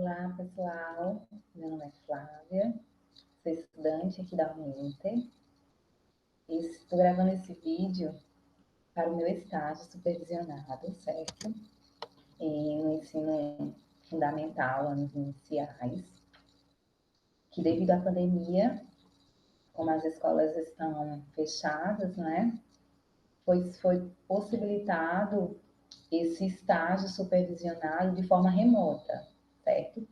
Olá, pessoal. Meu nome é Flávia, sou estudante aqui da Uninter. Estou gravando esse vídeo para o meu estágio supervisionado, certo? No ensino fundamental, anos iniciais, que devido à pandemia, como as escolas estão fechadas, né? Foi possibilitado esse estágio supervisionado de forma remota, certo?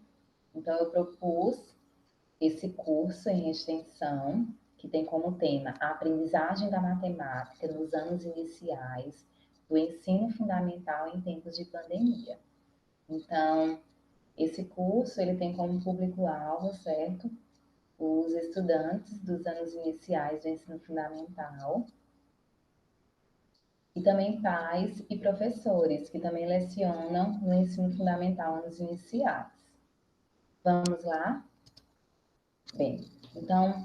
Então, eu propus esse curso em extensão, que tem como tema a aprendizagem da matemática nos anos iniciais do ensino fundamental em tempos de pandemia. Então, esse curso ele tem como público-alvo, certo? Os estudantes dos anos iniciais do ensino fundamental e também pais e professores que também lecionam no ensino fundamental anos iniciais. Vamos lá? Bem, então,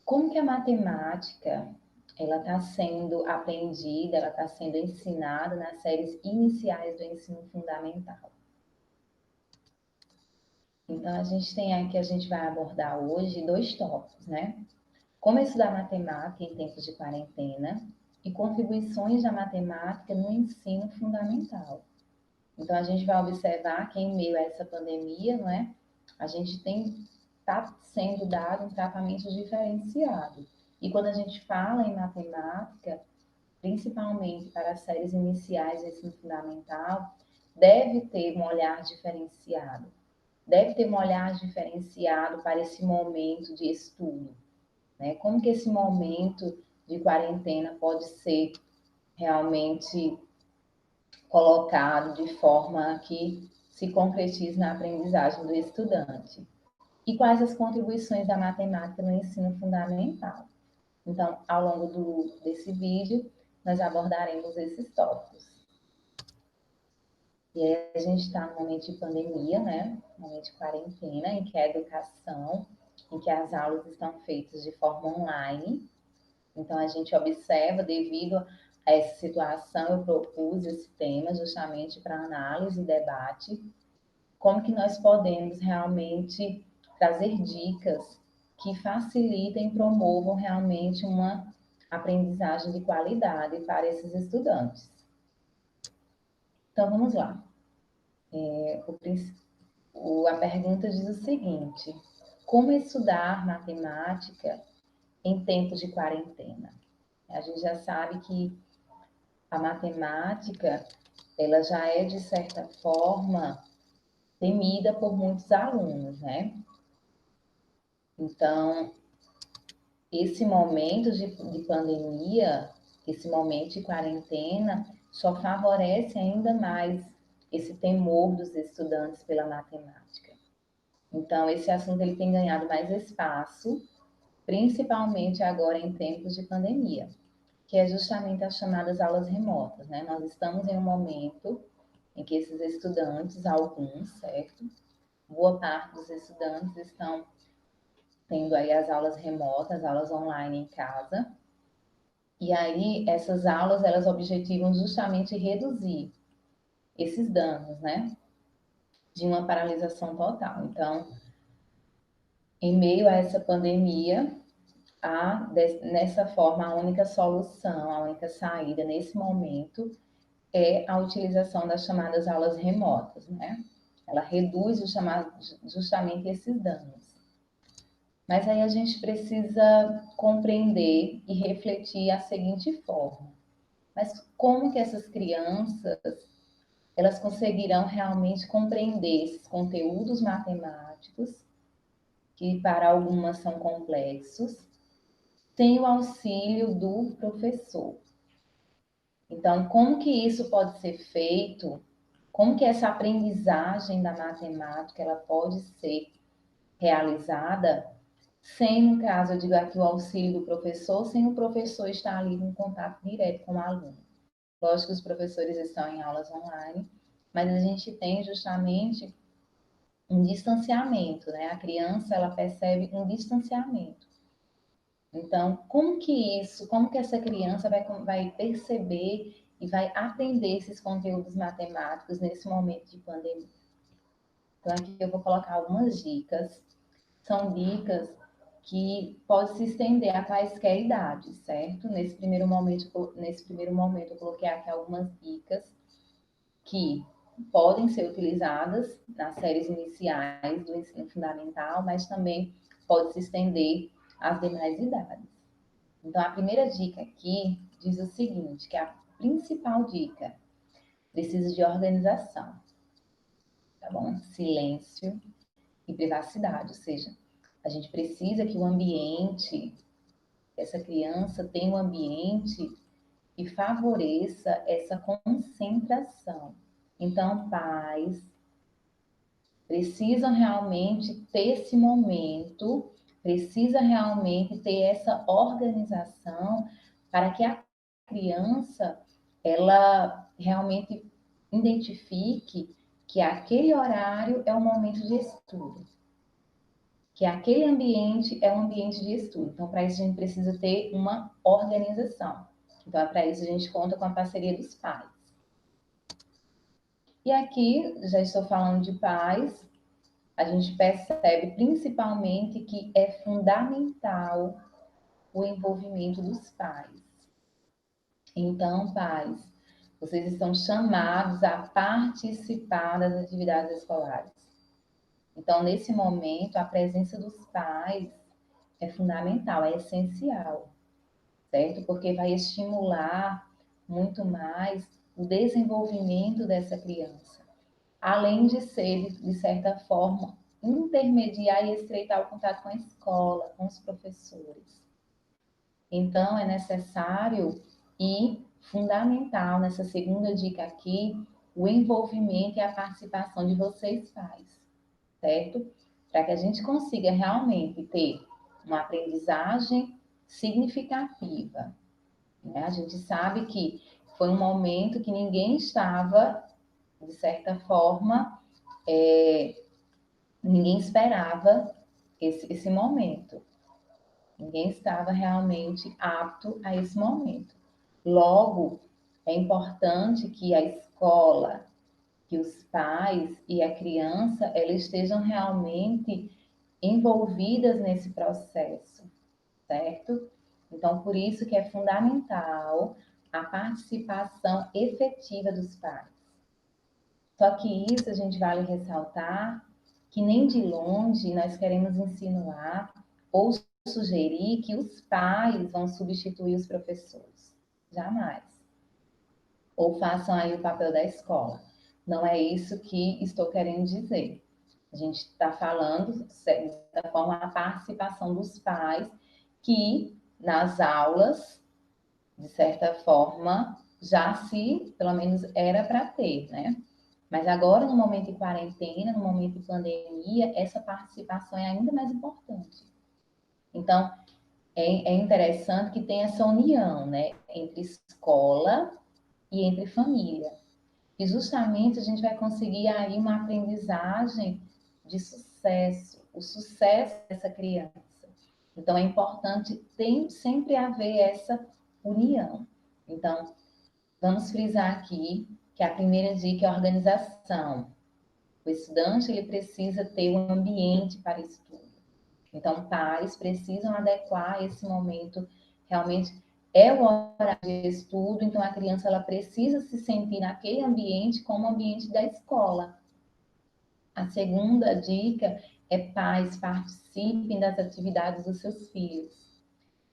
como que a matemática ela está sendo aprendida, ela está sendo ensinada nas séries iniciais do ensino fundamental? Então, a gente tem aqui, a gente vai abordar hoje dois tópicos, né? Como estudar matemática em tempos de quarentena e contribuições da matemática no ensino fundamental. Então, a gente vai observar que em meio a essa pandemia, não é? A gente está sendo dado um tratamento diferenciado. E quando a gente fala em matemática, principalmente para as séries iniciais do ensino fundamental, deve ter um olhar diferenciado. Deve ter um olhar diferenciado para esse momento de estudo, né? Como que esse momento de quarentena pode ser realmente colocado de forma que se concretize na aprendizagem do estudante. E quais as contribuições da matemática no ensino fundamental? Então, ao longo desse vídeo, nós abordaremos esses tópicos. E aí, a gente está no momento de pandemia, né? Momento de quarentena, em que a educação, em que as aulas estão feitas de forma online. Então, a gente observa, devido a essa situação, eu propus esse tema justamente para análise e debate, como que nós podemos realmente trazer dicas que facilitem e promovam realmente uma aprendizagem de qualidade para esses estudantes. Então, vamos lá. A pergunta diz o seguinte: como estudar matemática em tempos de quarentena? A gente já sabe que a matemática, ela já é, de certa forma, temida por muitos alunos, né? Então, esse momento de pandemia, esse momento de quarentena, só favorece ainda mais esse temor dos estudantes pela matemática. Então, esse assunto ele tem ganhado mais espaço, principalmente agora em tempos de pandemia, que é justamente as chamadas aulas remotas, né? Nós estamos em um momento em que esses estudantes, alguns, certo? Boa parte dos estudantes estão tendo aí as aulas remotas, aulas online em casa. E aí, essas aulas, elas objetivam justamente reduzir esses danos, né? De uma paralisação total. Então, em meio a essa pandemia, nessa forma, a única solução, a única saída nesse momento é a utilização das chamadas aulas remotas, né? Ela reduz justamente esses danos. Mas aí a gente precisa compreender e refletir a seguinte forma: mas como que essas crianças elas conseguirão realmente compreender esses conteúdos matemáticos, que para algumas são complexos, sem o auxílio do professor? Então, como que isso pode ser feito? Como que essa aprendizagem da matemática ela pode ser realizada sem, no caso, eu digo aqui, o auxílio do professor, sem o professor estar ali em contato direto com o aluno? Lógico que os professores estão em aulas online, mas a gente tem justamente um distanciamento, né? A criança, ela percebe um distanciamento. Então, como que essa criança vai perceber e vai aprender esses conteúdos matemáticos nesse momento de pandemia? Então, aqui eu vou colocar algumas dicas. São dicas que podem se estender a quaisquer idades, certo? Nesse primeiro momento, eu coloquei aqui algumas dicas que podem ser utilizadas nas séries iniciais do ensino fundamental, mas também pode se estender às demais idades. Então, a primeira dica aqui diz o seguinte, que a principal dica precisa de organização, tá bom? Silêncio e privacidade, ou seja, a gente precisa que o ambiente, essa criança tenha um ambiente que favoreça essa concentração. Então, pais precisam realmente ter esse momento, precisa realmente ter essa organização para que a criança ela realmente identifique que aquele horário é o momento de estudo, que aquele ambiente é um ambiente de estudo. Então, para isso a gente precisa ter uma organização. Então, para isso a gente conta com a parceria dos pais. E aqui, já estou falando de pais, a gente percebe principalmente que é fundamental o envolvimento dos pais. Então, pais, vocês estão chamados a participar das atividades escolares. Então, nesse momento, a presença dos pais é fundamental, é essencial, certo? Porque vai estimular muito mais o desenvolvimento dessa criança, além de ser, de certa forma, intermediar e estreitar o contato com a escola, com os professores. Então, é necessário e fundamental, nessa segunda dica aqui, o envolvimento e a participação de vocês pais, certo? Para que a gente consiga realmente ter uma aprendizagem significativa, né? A gente sabe que foi um momento que ninguém estava, de certa forma, ninguém esperava esse momento. Ninguém estava realmente apto a esse momento. Logo, é importante que a escola, que os pais e a criança, elas estejam realmente envolvidas nesse processo, certo? Então, por isso que é fundamental a participação efetiva dos pais. Só que isso a gente vale ressaltar que nem de longe nós queremos insinuar ou sugerir que os pais vão substituir os professores. Jamais. Ou façam aí o papel da escola. Não é isso que estou querendo dizer. A gente está falando, de certa forma, a participação dos pais que nas aulas, de certa forma, já se, pelo menos, era para ter, né? Mas agora, no momento de quarentena, no momento de pandemia, essa participação é ainda mais importante. Então, é interessante que tenha essa união, né, entre escola e entre família. E justamente a gente vai conseguir aí uma aprendizagem de sucesso, o sucesso dessa criança. Então, é importante sempre haver essa união. Então, vamos frisar aqui que a primeira dica é a organização. O estudante ele precisa ter um ambiente para estudo. Então, pais precisam adequar esse momento. Realmente é o horário de estudo, então a criança ela precisa se sentir naquele ambiente como o ambiente da escola. A segunda dica é pais participem das atividades dos seus filhos.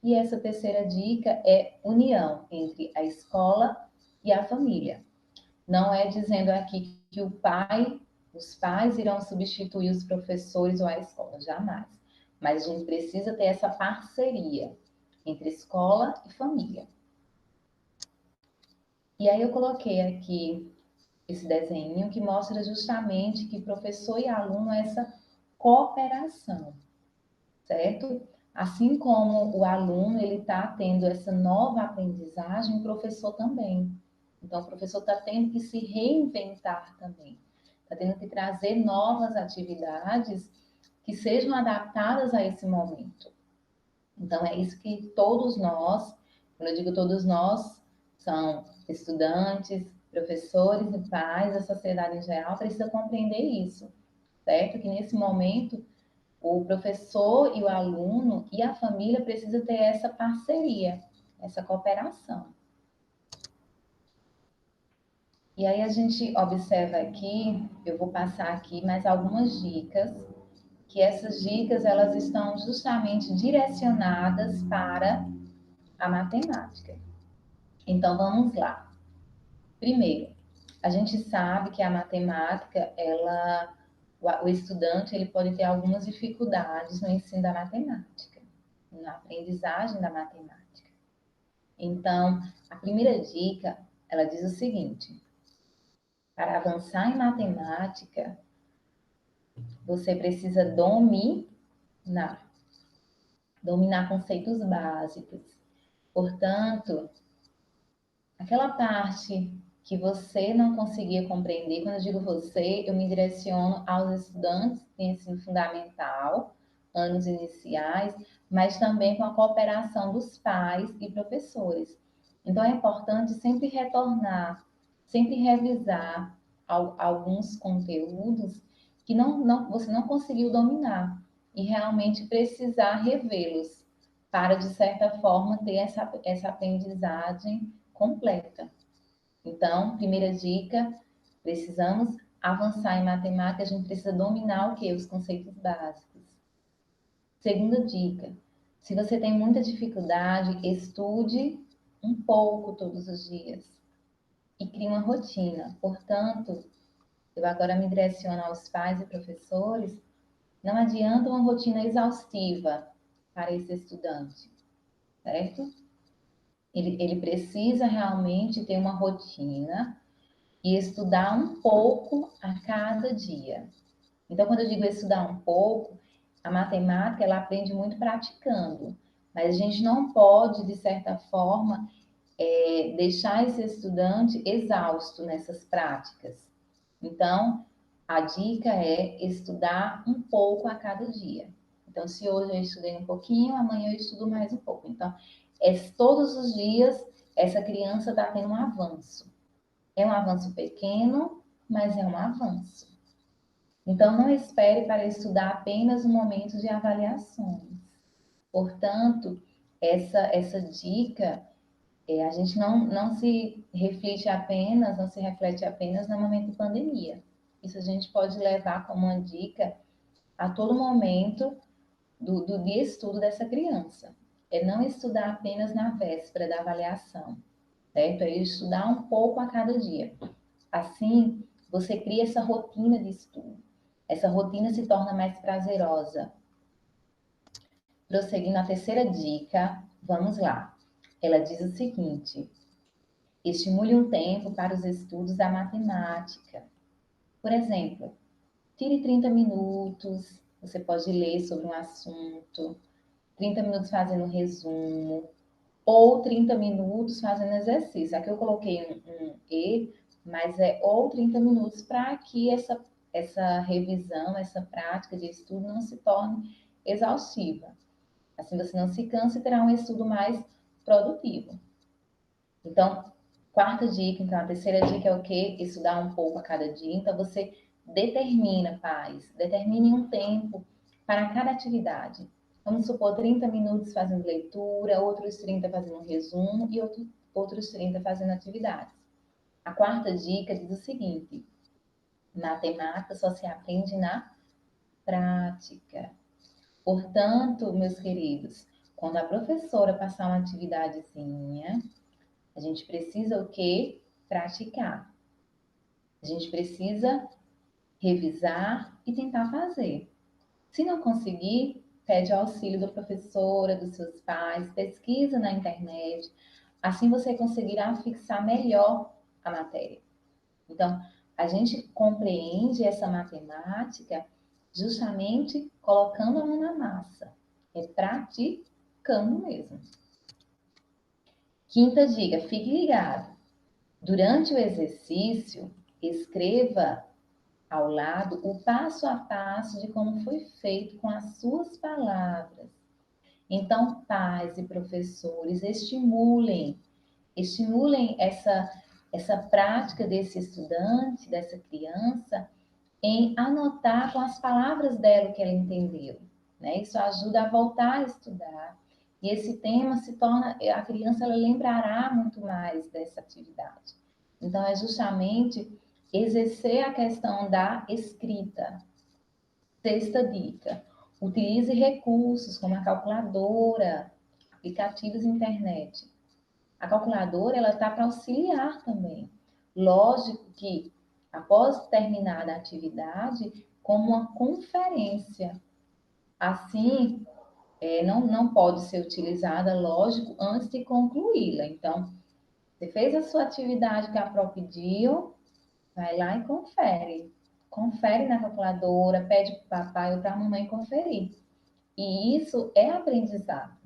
E essa terceira dica é união entre a escola e a família. Não é dizendo aqui que os pais irão substituir os professores ou a escola, jamais. Mas a gente precisa ter essa parceria entre escola e família. E aí eu coloquei aqui esse desenho que mostra justamente que professor e aluno é essa cooperação, certo? Assim como o aluno ele está tendo essa nova aprendizagem, o professor também. Então, o professor está tendo que se reinventar também. Está tendo que trazer novas atividades que sejam adaptadas a esse momento. Então, é isso que todos nós, quando eu digo todos nós, são estudantes, professores e pais, a sociedade em geral, precisa compreender isso. certo? Que nesse momento o professor e o aluno e a família precisam ter essa parceria, essa cooperação. E aí a gente observa aqui, eu vou passar aqui mais algumas dicas, que essas dicas elas estão justamente direcionadas para a matemática. Então vamos lá. Primeiro, a gente sabe que a matemática, o estudante ele pode ter algumas dificuldades no ensino da matemática, na aprendizagem da matemática. Então, a primeira dica, ela diz o seguinte: para avançar em matemática, você precisa dominar conceitos básicos. Portanto, aquela parte que você não conseguia compreender, quando eu digo você, eu me direciono aos estudantes de ensino fundamental, anos iniciais, mas também com a cooperação dos pais e professores. Então, é importante sempre retornar, sempre revisar alguns conteúdos que você não conseguiu dominar e realmente precisar revê-los para, de certa forma, ter essa aprendizagem completa. Então, primeira dica, precisamos avançar em matemática, a gente precisa dominar o quê? Os conceitos básicos. Segunda dica, se você tem muita dificuldade, estude um pouco todos os dias e crie uma rotina. Portanto, eu agora me direciono aos pais e professores, não adianta uma rotina exaustiva para esse estudante, certo? Ele precisa realmente ter uma rotina e estudar um pouco a cada dia. Então, quando eu digo estudar um pouco, a matemática ela aprende muito praticando, mas a gente não pode, de certa forma, deixar esse estudante exausto nessas práticas. Então, a dica é estudar um pouco a cada dia. Então, se hoje eu estudei um pouquinho, amanhã eu estudo mais um pouco. Então, todos os dias essa criança está tendo um avanço. É um avanço pequeno, mas é um avanço. Então, não espere para estudar apenas no momento de avaliações. Portanto, essa dica, a gente não se reflete apenas, não se reflete apenas no momento de pandemia. Isso a gente pode levar como uma dica a todo momento do de estudo dessa criança. É não estudar apenas na véspera da avaliação, certo? É estudar um pouco a cada dia. Assim, você cria essa rotina de estudo. Essa rotina se torna mais prazerosa. Prosseguindo a terceira dica, vamos lá. Ela diz o seguinte: estimule um tempo para os estudos da matemática. Por exemplo, tire 30 minutos, você pode ler sobre um assunto, 30 minutos fazendo um resumo, ou 30 minutos fazendo exercício. Aqui eu coloquei um E, mas é ou 30 minutos para que essa revisão, essa prática de estudo não se torne exaustiva. Assim você não se cansa e terá um estudo mais produtivo. Então, quarta dica, então a terceira dica é o quê? Estudar um pouco a cada dia. Então você determina, pais, determine um tempo para cada atividade. Vamos supor 30 minutos fazendo leitura, outros 30 fazendo um resumo e outros 30 fazendo atividades. A quarta dica diz o seguinte: matemática só se aprende na prática. Portanto, meus queridos, quando a professora passar uma atividadezinha, a gente precisa o quê? Praticar. A gente precisa revisar e tentar fazer. Se não conseguir, pede auxílio da professora, dos seus pais, pesquisa na internet. Assim você conseguirá fixar melhor a matéria. Então, a gente compreende essa matemática justamente colocando a mão na massa. É praticando mesmo. Quinta dica, fique ligado. Durante o exercício, escreva ao lado o passo a passo de como foi feito com as suas palavras. Então, pais e professores, estimulem essa prática desse estudante, dessa criança, em anotar com as palavras dela o que ela entendeu, né? Isso ajuda a voltar a estudar. E esse tema se torna, a criança ela lembrará muito mais dessa atividade. Então, é justamente exercer a questão da escrita. Sexta dica: utilize recursos como a calculadora, aplicativos internet. A calculadora ela está para auxiliar também. Lógico que após terminada a atividade, como uma conferência. Assim, não pode ser utilizada, lógico, antes de concluí-la. Então, você fez a sua atividade que a Pro pediu, vai lá e confere. Confere na calculadora, pede para o papai ou para a mamãe conferir. E isso é aprendizado.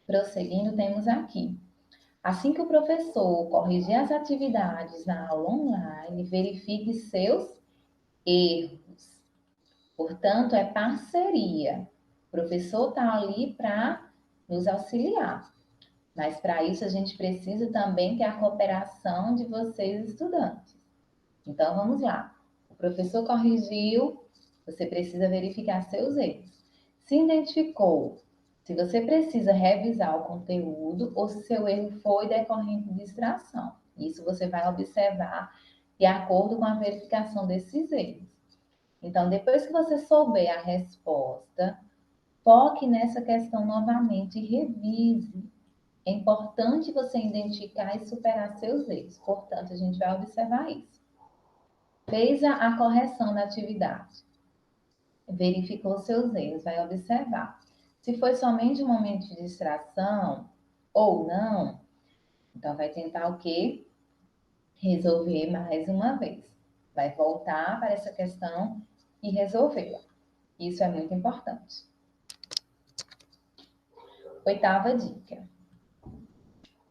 Prosseguindo, temos aqui. Assim que o professor corrigir as atividades na aula online, verifique seus erros. Portanto, é parceria. O professor está ali para nos auxiliar. Mas para isso a gente precisa também ter a cooperação de vocês, estudantes. Então vamos lá. O professor corrigiu, você precisa verificar seus erros. Se identificou, se você precisa revisar o conteúdo ou se seu erro foi decorrente de distração. Isso você vai observar de acordo com a verificação desses erros. Então, depois que você souber a resposta, foque nessa questão novamente e revise. É importante você identificar e superar seus erros. Portanto, a gente vai observar isso. Fez a correção da atividade. Verificou seus erros, vai observar. Se foi somente um momento de distração ou não, então vai tentar o quê? Resolver mais uma vez. Vai voltar para essa questão e resolvê-la. Isso é muito importante. Oitava dica.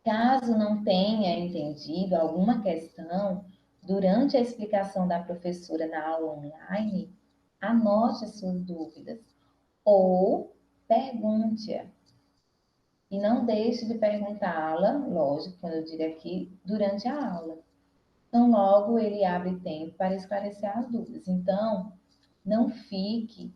Caso não tenha entendido alguma questão durante a explicação da professora na aula online, anote as suas dúvidas ou pergunte-a. E não deixe de perguntá-la, lógico, quando eu digo aqui, durante a aula. Então, logo ele abre tempo para esclarecer as dúvidas. Então, não fique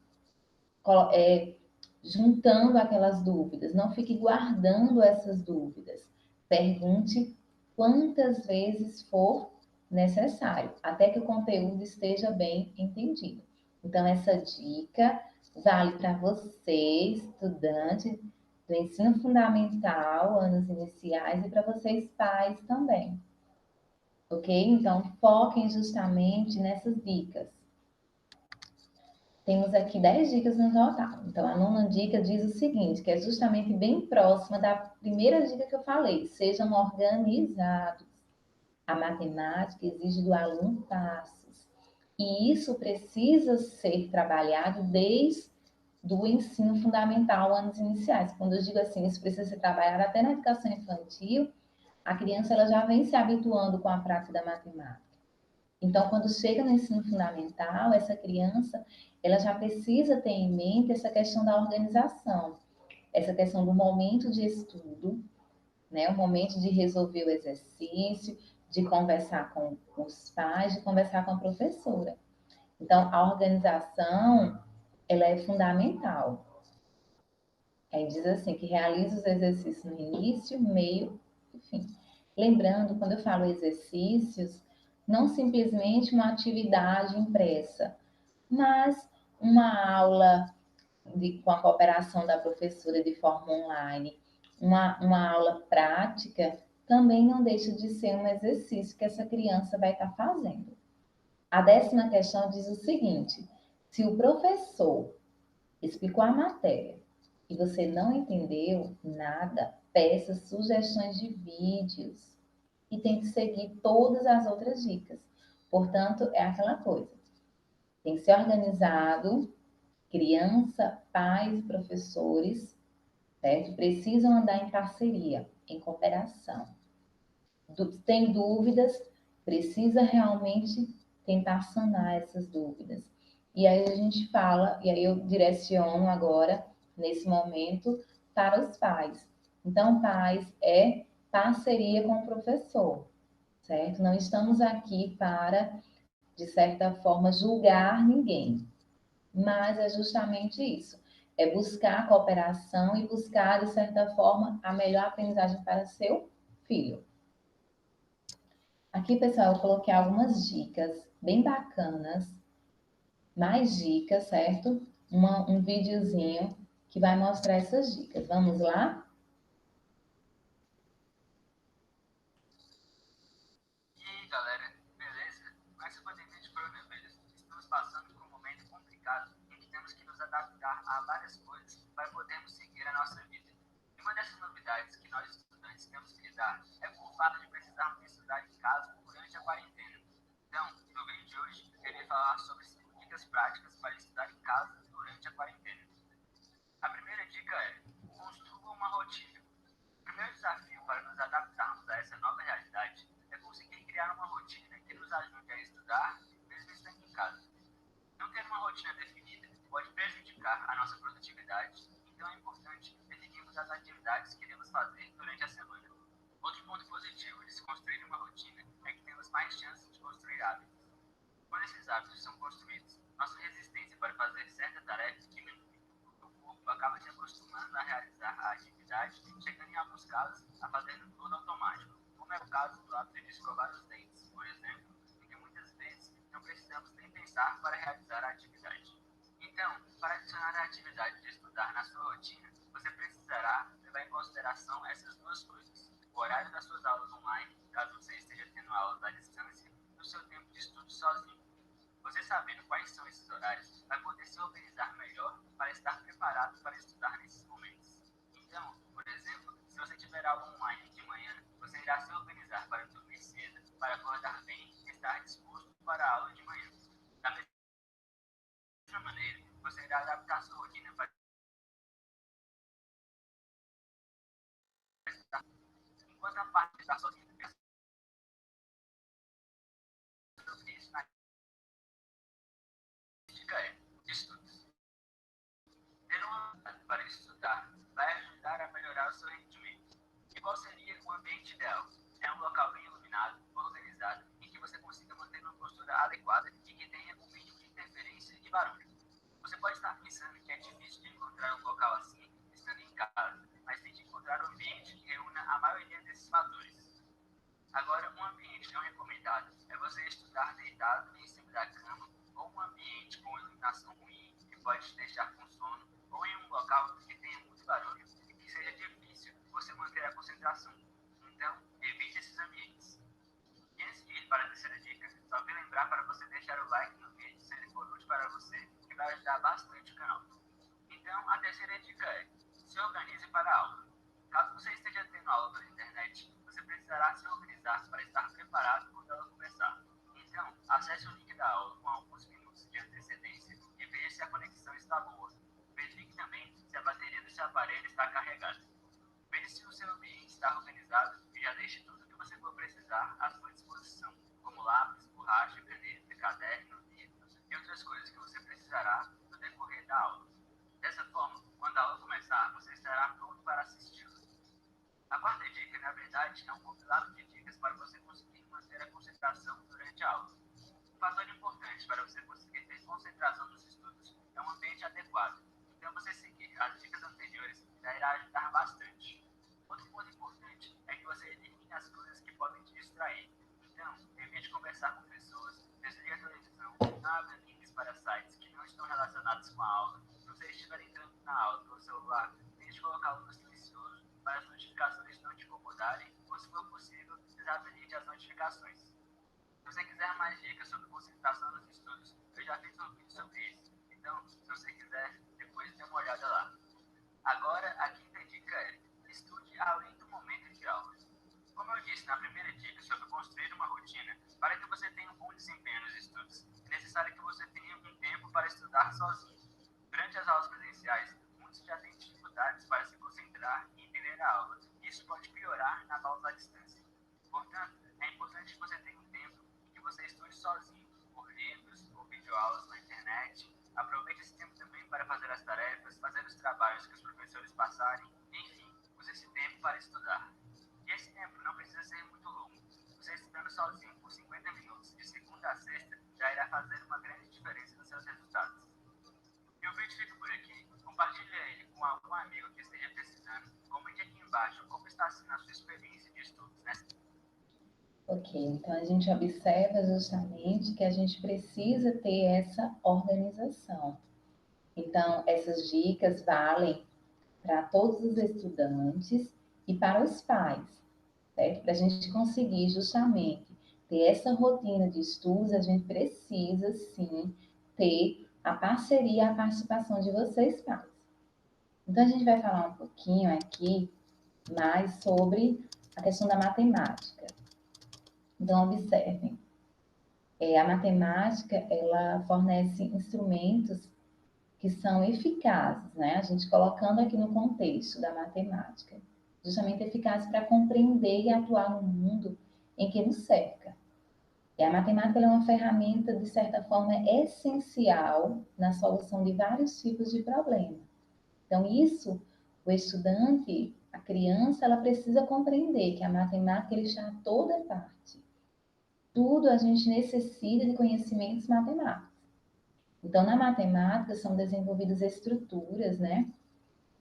juntando aquelas dúvidas, não fique guardando essas dúvidas. Pergunte quantas vezes for necessário, até que o conteúdo esteja bem entendido. Então, essa dica vale para você, estudante do ensino fundamental, anos iniciais, e para vocês pais também. Ok? Então, foquem justamente nessas dicas. Temos aqui 10 dicas no total. Então, a nona dica diz o seguinte, que é justamente bem próxima da primeira dica que eu falei. Sejam organizados. A matemática exige do aluno passos. E isso precisa ser trabalhado desde o ensino fundamental, anos iniciais. Quando eu digo assim, isso precisa ser trabalhado até na educação infantil, a criança ela já vem se habituando com a prática da matemática. Então, quando chega no ensino fundamental, essa criança, ela já precisa ter em mente essa questão da organização, essa questão do momento de estudo, né? O momento de resolver o exercício, de conversar com os pais, de conversar com a professora. Então, a organização, ela é fundamental. Aí diz assim, que realiza os exercícios no início, meio e fim. Lembrando, quando eu falo exercícios, não simplesmente uma atividade impressa, mas uma aula com a cooperação da professora de forma online, uma aula prática, também não deixa de ser um exercício que essa criança vai estar fazendo. A 10ª questão diz o seguinte: se o professor explicou a matéria e você não entendeu nada, peça sugestões de vídeos e tente seguir todas as outras dicas. Portanto, é aquela coisa. Tem que ser organizado, criança, pais, professores, certo? Precisam andar em parceria, em cooperação. Tem dúvidas, precisa realmente tentar sanar essas dúvidas. E aí a gente fala, e aí eu direciono agora, nesse momento, para os pais. Então, pais é parceria com o professor, certo? Não estamos aqui para de certa forma, julgar ninguém, mas é justamente isso. É buscar a cooperação e buscar, de certa forma, a melhor aprendizagem para seu filho. Aqui, pessoal, eu coloquei algumas dicas bem bacanas, mais dicas, certo? Um videozinho que vai mostrar essas dicas. Vamos lá? E aí, galera, beleza? Com essa pandemia de coronavírus, estamos passando por um momento complicado em que temos que nos adaptar a várias coisas para podermos seguir a nossa vida. E uma dessas novidades que nós estudantes temos que lidar é com o fato de precisarmos estudar em casa durante a quarentena. Então, no vídeo de hoje, eu queria falar sobre 5 dicas práticas para estudar em casa durante a quarentena. A primeira dica é: construa uma rotina. O primeiro desafio para nos adaptarmos a essa nova realidade é conseguir criar uma rotina que nos ajude a estudar, mesmo estando em casa. Não ter uma rotina definida pode prejudicar a nossa produtividade, então é importante definirmos as atividades que iremos fazer durante a semana. Outro ponto positivo de se construir uma rotina é que temos mais chances de construir hábitos. Quando esses hábitos são construídos, nossa resistência para fazer certa tarefa diminui. O corpo acaba se acostumando a realizar a atividade, chegando em alguns casos a fazer no todo automático, como é o caso do hábito de escovar os dentes, por exemplo, em que muitas vezes não precisamos nem pensar para realizar a atividade. Então, para adicionar a atividade de estudar na sua rotina, você precisará levar em consideração essas duas coisas: o horário das suas aulas online, caso você esteja tendo aulas à distância, e o seu tempo de estudo sozinho. Você sabendo quais são esses horários, vai poder se organizar melhor para estar preparado para estudar nesses momentos. Então, por exemplo, se você tiver aula online de manhã, você irá se organizar para dormir cedo, para acordar bem e estar disposto para a aula de manhã. Da mesma maneira, você irá adaptar sua rotina para estar enquanto a parte está sozinho. Isso na dica é estudos. Ter uma habilidade para estudar vai ajudar a melhorar o seu rendimento. E qual seria o ambiente ideal? É um local bem iluminado, organizado, em que você consiga manter uma postura adequada e que tenha um mínimo de interferência e barulho. Você pode estar pensando que é difícil de encontrar um local assim estando em casa, mas tente encontrar um ambiente que reúna a maioria desses fatores. Agora, um ambiente não recomendado é você estudar deitado em cima da cama, ou um ambiente com iluminação ruim, que pode te deixar com sono, ou em um local que tenha muito barulho e que seja difícil você manter a concentração. Então, evite esses ambientes. E antes de ir para a terceira dica, só me lembrar para você deixar o like no vídeo se ele for útil para você, que vai ajudar bastante o canal. Então, a terceira dica é: se organize para a aula. Caso você esteja tendo aula pela internet, você precisará se organizar para estar preparado quando ela começar. Então, acesse o link da aula com alguns minutos de antecedência e veja se a conexão está boa. Verifique também se a bateria do seu aparelho está carregada. Veja se o seu ambiente está organizado e já deixe tudo o que você for precisar à sua disposição, como lápis, borracha, caneta, caderno, livros e outras coisas que você precisará no decorrer da aula. Dessa forma, quando a aula começar, você estará pronto para assisti-la. A quarta dica, na verdade, é um compilado de dicas para você conseguir manter a concentração durante a aula. Um fator importante para você conseguir ter concentração nos estudos é um ambiente adequado. Então, você seguir as dicas anteriores já irá ajudar bastante. Outro ponto importante é que você elimine as coisas que podem te distrair. Então, evite conversar com pessoas, desligue a televisão, não abra links para sites que não estão relacionados com a aula. Se você estiver entrando na aula pelo celular, tente colocá-lo no silencioso para as notificações não te incomodarem ou, se for possível, desabilite as notificações. Se você quiser mais dicas sobre concentração nos estudos, eu já fiz um vídeo sobre isso. Então, se você quiser, depois dê uma olhada lá. Agora, a quinta dica é: estude além do momento de aula. Como eu disse na primeira dica sobre construir uma rotina, para que você tenha um bom desempenho nos estudos, é necessário que você tenha um tempo para estudar sozinho. Durante as aulas presenciais, muitos já têm dificuldades para se concentrar e entender a aula. Isso pode piorar nas aulas à distância. Portanto, é importante que você tenha um tempo em que você estude sozinho, por livros ou videoaulas na internet. Aproveite esse tempo também para fazer as tarefas, fazer os trabalhos que os professores passarem. Enfim, use esse tempo para estudar. E esse tempo não precisa ser muito longo. Você estudando sozinho por 50 minutos, de segunda a sexta, já Compartilhe ele com algum amigo que esteja precisando. Comente aqui embaixo como está sendo a sua experiência de estudos nessa. Ok, então a gente observa justamente que a gente precisa ter essa organização. Então, essas dicas valem para todos os estudantes e para os pais, certo? Para a gente conseguir justamente ter essa rotina de estudos, a gente precisa sim ter a parceria, a participação de vocês, pais. Então, a gente vai falar um pouquinho aqui mais sobre a questão da matemática. Então, observem, a matemática, ela fornece instrumentos que são eficazes, né? A gente colocando aqui no contexto da matemática, justamente eficazes para compreender e atuar no mundo em que nos cerca. E a matemática é uma ferramenta, de certa forma, essencial na solução de vários tipos de problemas. Então, isso, o estudante, a criança, ela precisa compreender que a matemática ele está a toda parte. Tudo a gente necessita de conhecimentos matemáticos. Então, na matemática são desenvolvidas estruturas, né,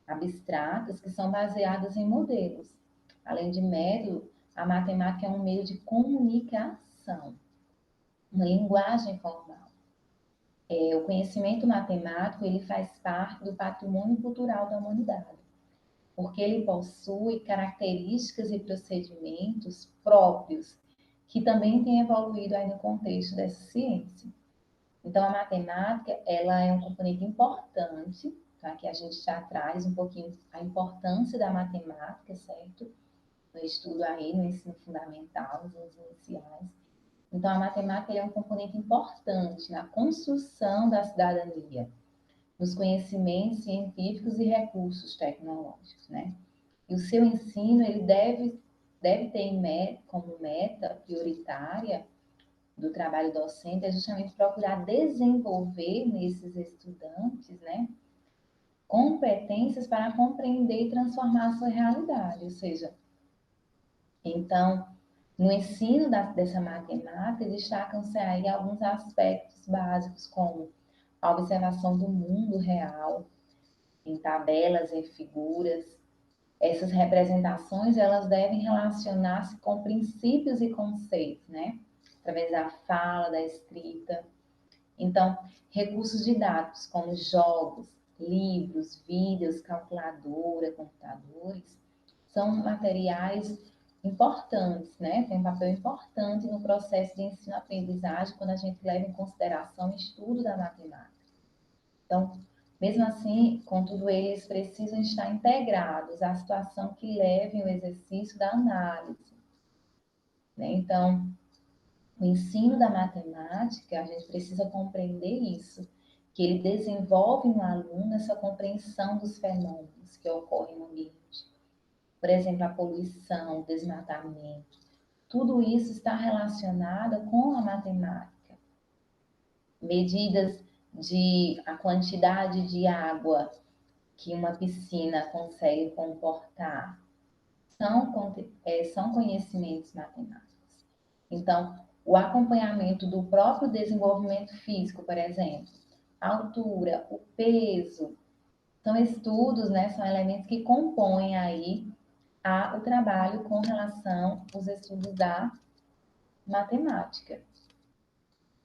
abstratas que são baseadas em modelos. Além de método, a matemática é um meio de comunicação, uma linguagem formal. O conhecimento matemático ele faz parte do patrimônio cultural da humanidade, porque ele possui características e procedimentos próprios que também têm evoluído aí no contexto dessa ciência. Então, a matemática, ela é um componente importante, tá? Que a gente já traz um pouquinho a importância da matemática, certo? No estudo aí, no ensino fundamental, nos iniciais. Então, a matemática é um componente importante na construção da cidadania, nos conhecimentos científicos e recursos tecnológicos, né? E o seu ensino, ele deve ter como meta prioritária do trabalho docente é justamente procurar desenvolver nesses estudantes, né, competências para compreender e transformar a sua realidade. Ou seja, então, no ensino dessa matemática, destacam-se aí alguns aspectos básicos, como a observação do mundo real, em tabelas, em figuras. Essas representações, elas devem relacionar-se com princípios e conceitos, né? Através da fala, da escrita. Então, recursos didáticos como jogos, livros, vídeos, calculadora, computadores, são materiais importantes, né? Tem um papel importante no processo de ensino-aprendizagem quando a gente leva em consideração o estudo da matemática. Então, mesmo assim, contudo, eles precisam estar integrados à situação que leve o exercício da análise, né? Então, o ensino da matemática, a gente precisa compreender isso, que ele desenvolve no aluno essa compreensão dos fenômenos que ocorrem no ambiente. Por exemplo, a poluição, o desmatamento, tudo isso está relacionado com a matemática. Medidas de a quantidade de água que uma piscina consegue comportar são conhecimentos matemáticos. Então, o acompanhamento do próprio desenvolvimento físico, por exemplo, a altura, o peso, são estudos, né, são elementos que compõem aí o trabalho com relação aos estudos da matemática.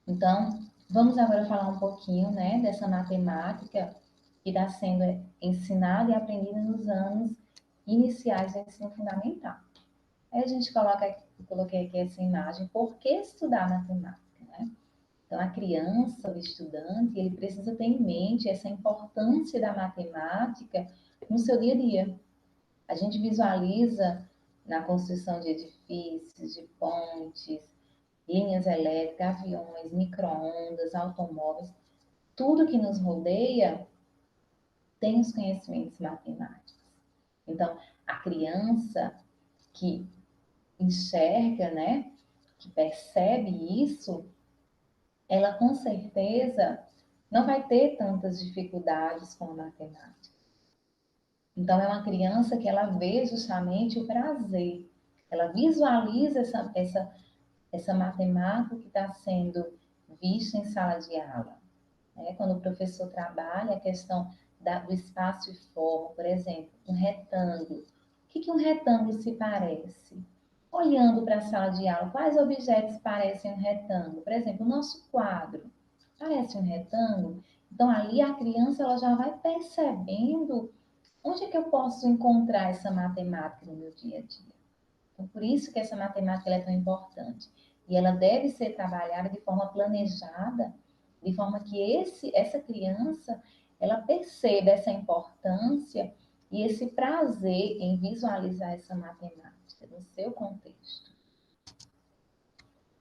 Então, vamos agora falar um pouquinho, né, dessa matemática que está sendo ensinada e aprendida nos anos iniciais do ensino fundamental. Aí a gente coloquei aqui essa imagem, por que estudar matemática, né? Então, a criança, o estudante, ele precisa ter em mente essa importância da matemática no seu dia a dia. A gente visualiza na construção de edifícios, de pontes, linhas elétricas, aviões, micro-ondas, automóveis, tudo que nos rodeia tem os conhecimentos matemáticos. Então, a criança que enxerga, né, que percebe isso, ela com certeza não vai ter tantas dificuldades com a matemática. Então, é uma criança que ela vê justamente o prazer, ela visualiza essa matemática que está sendo vista em sala de aula. Né? Quando o professor trabalha a questão do espaço e forma, por exemplo, um retângulo. O que um retângulo se parece? Olhando para a sala de aula, quais objetos parecem um retângulo? Por exemplo, o nosso quadro parece um retângulo. Então, ali a criança ela já vai percebendo onde é que eu posso encontrar essa matemática no meu dia a dia. Então, por isso que essa matemática ela é tão importante. E ela deve ser trabalhada de forma planejada, de forma que essa criança ela perceba essa importância e esse prazer em visualizar essa matemática no seu contexto.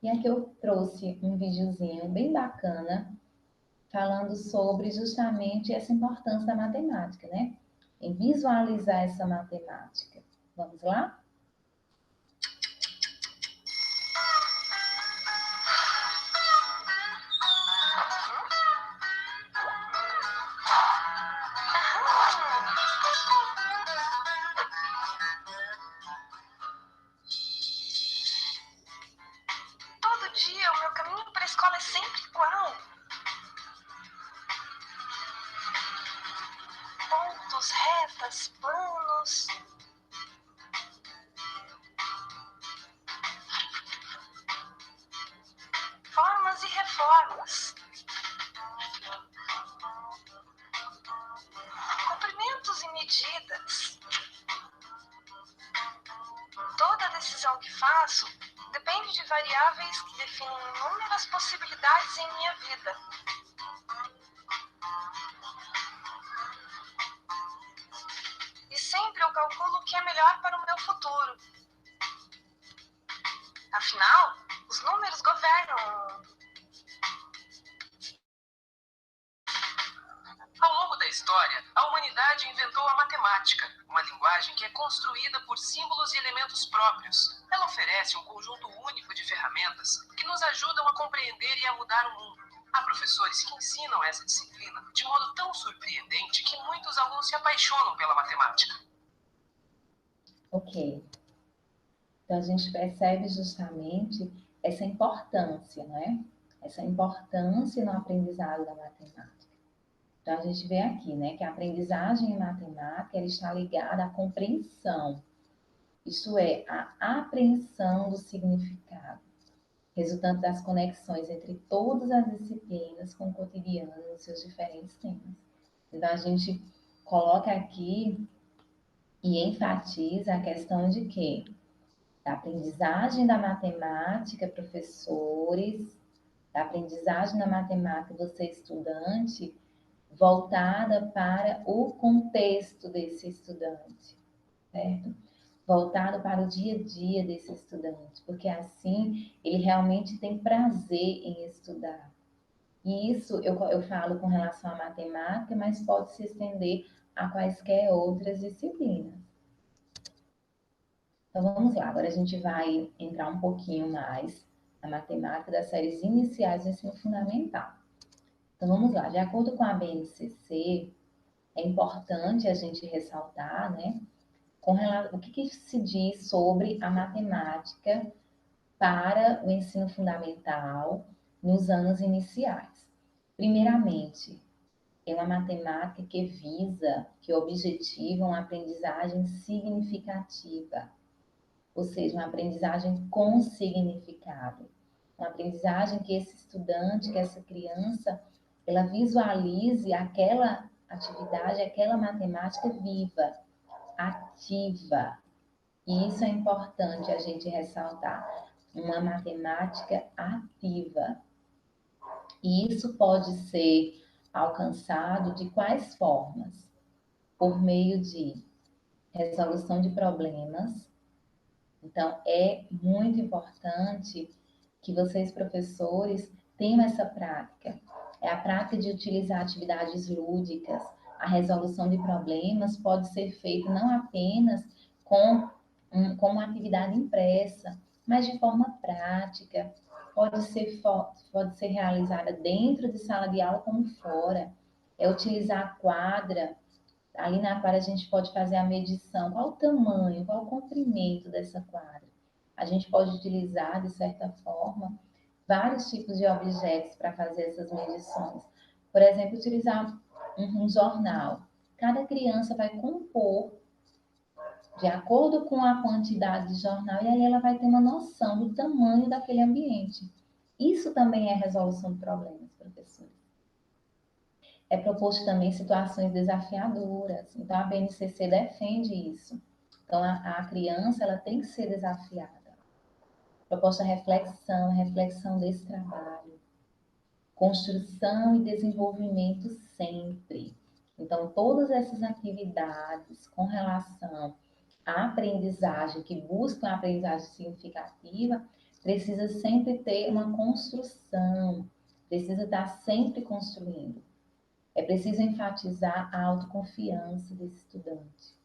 E aqui eu trouxe um videozinho bem bacana, falando sobre justamente essa importância da matemática, né? Em visualizar essa matemática. Vamos lá? Todo dia o meu caminho para a escola é sempre igual. Pontos, retas, planos. Formas e reformas. Comprimentos e medidas. Toda decisão que faço depende de variáveis que definem inúmeras possibilidades em minha vida. E sempre eu calculo o que é melhor para o meu futuro. Afinal, os números governam o mundo. Ao longo da história, a humanidade inventou a matemática, uma linguagem que é construída por símbolos e elementos próprios. Ela oferece um conjunto único de ferramentas que nos ajudam a compreender e a mudar o mundo. Há professores que ensinam essa disciplina de modo tão surpreendente que muitos alunos se apaixonam pela matemática. Ok. Então, a gente percebe justamente essa importância, né? Essa importância no aprendizado da matemática. Então, a gente vê aqui, né, que a aprendizagem em matemática ela está ligada à compreensão. Isso é, a apreensão do significado, resultante das conexões entre todas as disciplinas com o cotidiano nos seus diferentes temas. Então, a gente coloca aqui e enfatiza a questão de que da aprendizagem da matemática, professores, da aprendizagem da matemática, você estudante, voltada para o contexto desse estudante, certo? Voltado para o dia a dia desse estudante, porque assim ele realmente tem prazer em estudar. E isso eu falo com relação à matemática, mas pode se estender a quaisquer outras disciplinas. Então vamos lá, agora a gente vai entrar um pouquinho mais na matemática das séries iniciais do ensino fundamental. Então vamos lá, de acordo com a BNCC, é importante a gente ressaltar, né, o que se diz sobre a matemática para o ensino fundamental nos anos iniciais. Primeiramente, é uma matemática que objetiva uma aprendizagem significativa, ou seja, uma aprendizagem com significado. Uma aprendizagem que esse estudante, que essa criança, ela visualize aquela atividade, aquela matemática viva, ativa. E isso é importante a gente ressaltar. Uma matemática ativa. E isso pode ser alcançado de quais formas? Por meio de resolução de problemas. Então, é muito importante que vocês, professores, tenham essa prática. É a prática de utilizar atividades lúdicas. A resolução de problemas pode ser feita não apenas com uma atividade impressa, mas de forma prática. Pode ser realizada dentro de sala de aula como fora. É utilizar a quadra. Ali na quadra a gente pode fazer a medição, qual o tamanho, qual o comprimento dessa quadra. A gente pode utilizar, de certa forma, vários tipos de objetos para fazer essas medições. Por exemplo, utilizar um jornal. cada criança vai compor de acordo com a quantidade de jornal, e aí ela vai ter uma noção do tamanho daquele ambiente. Isso também é resolução de problemas, professores. É proposto também situações desafiadoras. Então, a BNCC defende isso. Então, a criança ela tem que ser desafiada. Proposta reflexão desse trabalho. Construção e desenvolvimento sempre. Então, todas essas atividades com relação à aprendizagem, que buscam a aprendizagem significativa, precisa sempre ter uma construção, precisa estar sempre construindo. É preciso enfatizar a autoconfiança desse estudante.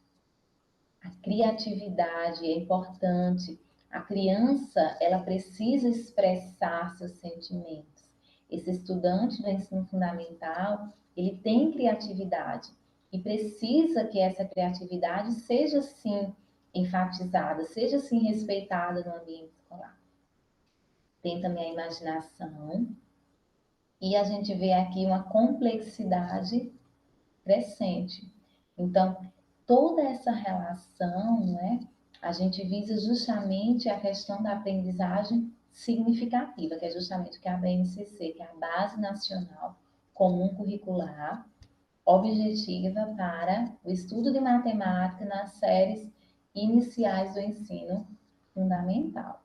A criatividade é importante. A criança, ela precisa expressar seus sentimentos. Esse estudante do ensino fundamental, ele tem criatividade e precisa que essa criatividade seja, sim, enfatizada, seja, sim, respeitada no ambiente escolar. Tem também a imaginação e a gente vê aqui uma complexidade crescente. Então, toda essa relação, né, a gente visa justamente a questão da aprendizagem significativa, que é justamente o que a BNCC, que é a Base Nacional Comum Curricular, objetiva para o estudo de matemática nas séries iniciais do ensino fundamental.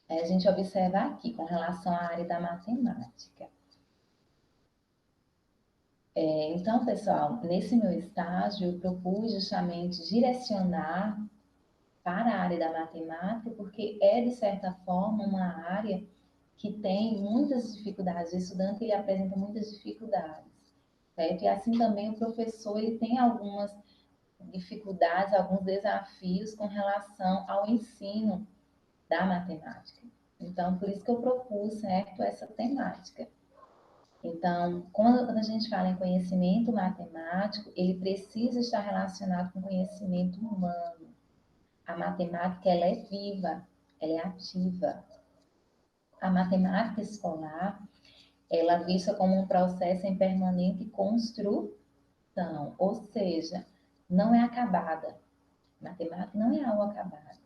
Aí a gente observa aqui, com relação à área da matemática. Então, pessoal, nesse meu estágio, eu propus justamente direcionar para a área da matemática, porque é, de certa forma, uma área que tem muitas dificuldades. O estudante ele apresenta muitas dificuldades, certo? E assim também o professor ele tem algumas dificuldades, alguns desafios com relação ao ensino da matemática. Então, por isso que eu propus, certo, essa temática. Então, quando a gente fala em conhecimento matemático, ele precisa estar relacionado com conhecimento humano. A matemática, ela é viva, ela é ativa. A matemática escolar, ela é vista como um processo em permanente construção, ou seja, não é acabada. Matemática não é algo acabado,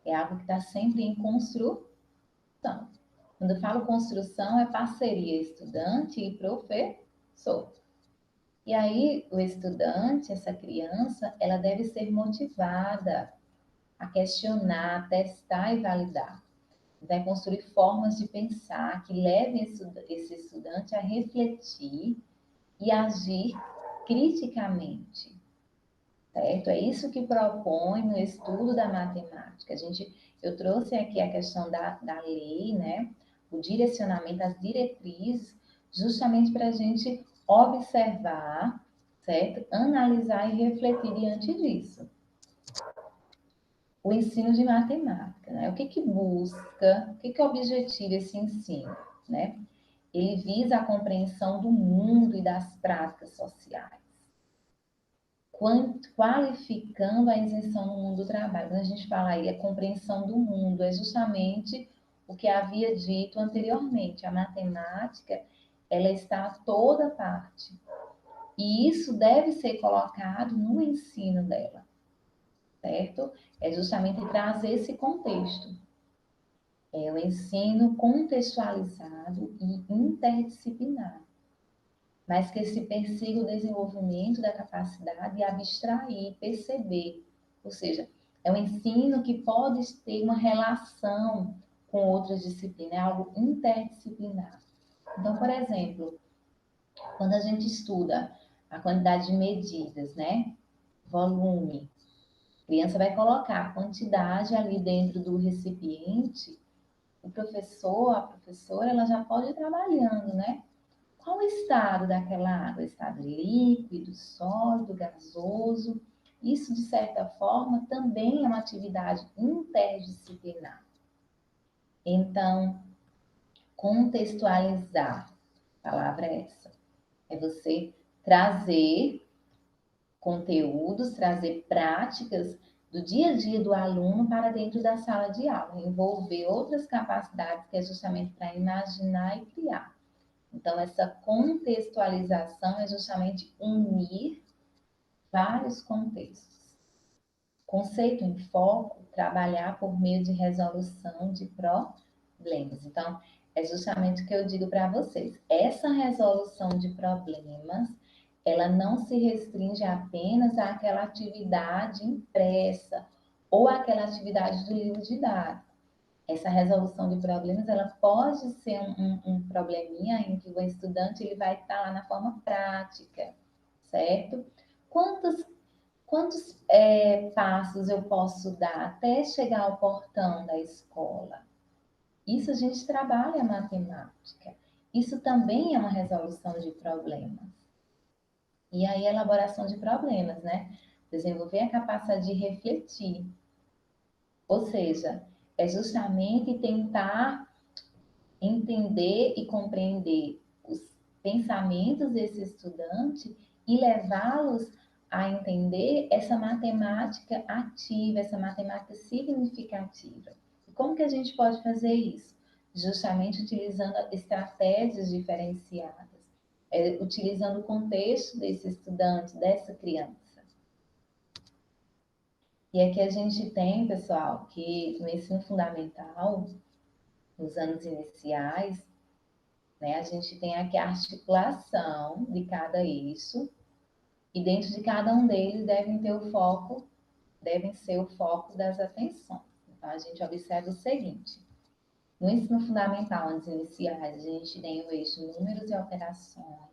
é algo que está sempre em construção. Quando eu falo construção, é parceria estudante e professor. E aí, o estudante, essa criança, ela deve ser motivada a questionar, testar e validar. Vai construir formas de pensar que levem esse estudante a refletir e agir criticamente. Certo? É isso que propõe no estudo da matemática. Eu trouxe aqui a questão da lei, né? O direcionamento, as diretrizes, justamente para a gente observar, certo? Analisar e refletir diante disso. O ensino de matemática, né? O que busca, o que objetiva esse ensino, né? Ele visa a compreensão do mundo e das práticas sociais, qualificando a inserção no mundo do trabalho. Quando a gente fala aí a compreensão do mundo, é justamente o que havia dito anteriormente. A matemática, ela está a toda parte. E isso deve ser colocado no ensino dela, certo? É justamente trazer esse contexto. É o ensino contextualizado e interdisciplinar, mas que se persiga o desenvolvimento da capacidade de abstrair, perceber. Ou seja, é um ensino que pode ter uma relação com outras disciplinas, é algo interdisciplinar. Então, por exemplo, quando a gente estuda a quantidade de medidas, né? Volume, a criança vai colocar a quantidade ali dentro do recipiente, o professor, a professora, ela já pode ir trabalhando, né? Qual o estado daquela água? Estado líquido, sólido, gasoso? Isso, de certa forma, também é uma atividade interdisciplinar. Então, contextualizar, a palavra é essa, é você trazer conteúdos, trazer práticas do dia a dia do aluno para dentro da sala de aula, envolver outras capacidades que é justamente para imaginar e criar. Então, essa contextualização é justamente unir vários contextos. Conceito em foco, trabalhar por meio de resolução de problemas. Então, é justamente o que eu digo para vocês. Essa resolução de problemas, ela não se restringe apenas àquela atividade impressa ou àquela atividade do livro didático. Essa resolução de problemas, ela pode ser um probleminha em que o estudante ele vai estar lá na forma prática, certo? Quantos passos eu posso dar até chegar ao portão da escola? Isso a gente trabalha a matemática. Isso também é uma resolução de problemas. E aí, elaboração de problemas, né? Desenvolver a capacidade de refletir. Ou seja, é justamente tentar entender e compreender os pensamentos desse estudante e levá-los a entender essa matemática ativa, essa matemática significativa. E como que a gente pode fazer isso? Justamente utilizando estratégias diferenciadas, utilizando o contexto desse estudante, dessa criança. E aqui a gente tem, pessoal, que no ensino fundamental, nos anos iniciais, né, a gente tem aqui a articulação de cada eixo, e dentro de cada um deles devem ser o foco das atenções. Então, a gente observa o seguinte: no ensino fundamental, anos iniciais, a gente tem o eixo números e operações,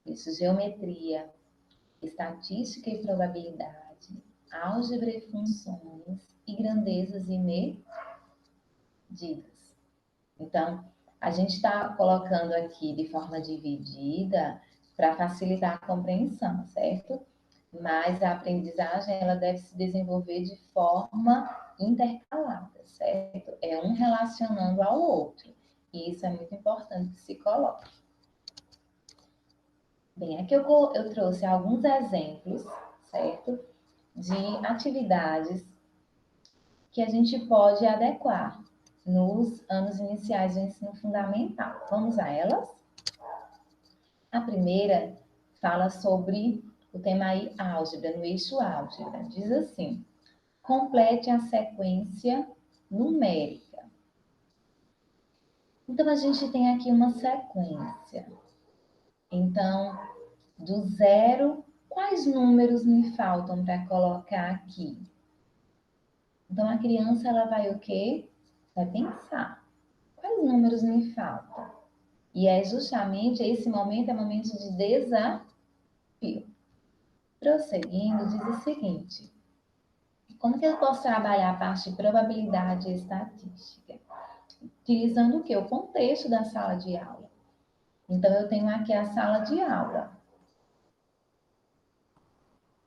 eixo geometria, estatística e probabilidade, álgebra e funções, e grandezas e medidas. Então, a gente está colocando aqui de forma dividida para facilitar a compreensão, certo? Mas a aprendizagem ela deve se desenvolver de forma intercalada, certo? É um relacionando ao outro. E isso é muito importante que se coloque. Bem, aqui eu trouxe alguns exemplos, certo? De atividades que a gente pode adequar nos anos iniciais do ensino fundamental. Vamos a elas? A primeira fala sobre o tema aí, álgebra, no eixo álgebra. Diz assim: complete a sequência numérica. Então, a gente tem aqui uma sequência. Então, do zero, quais números me faltam para colocar aqui? Então, a criança, ela vai o quê? Vai pensar. Quais números me faltam? E é justamente esse momento, é momento de desafio. Prosseguindo, diz o seguinte: como que eu posso trabalhar a parte de probabilidade e estatística? Utilizando o quê? O contexto da sala de aula. Então, eu tenho aqui a sala de aula.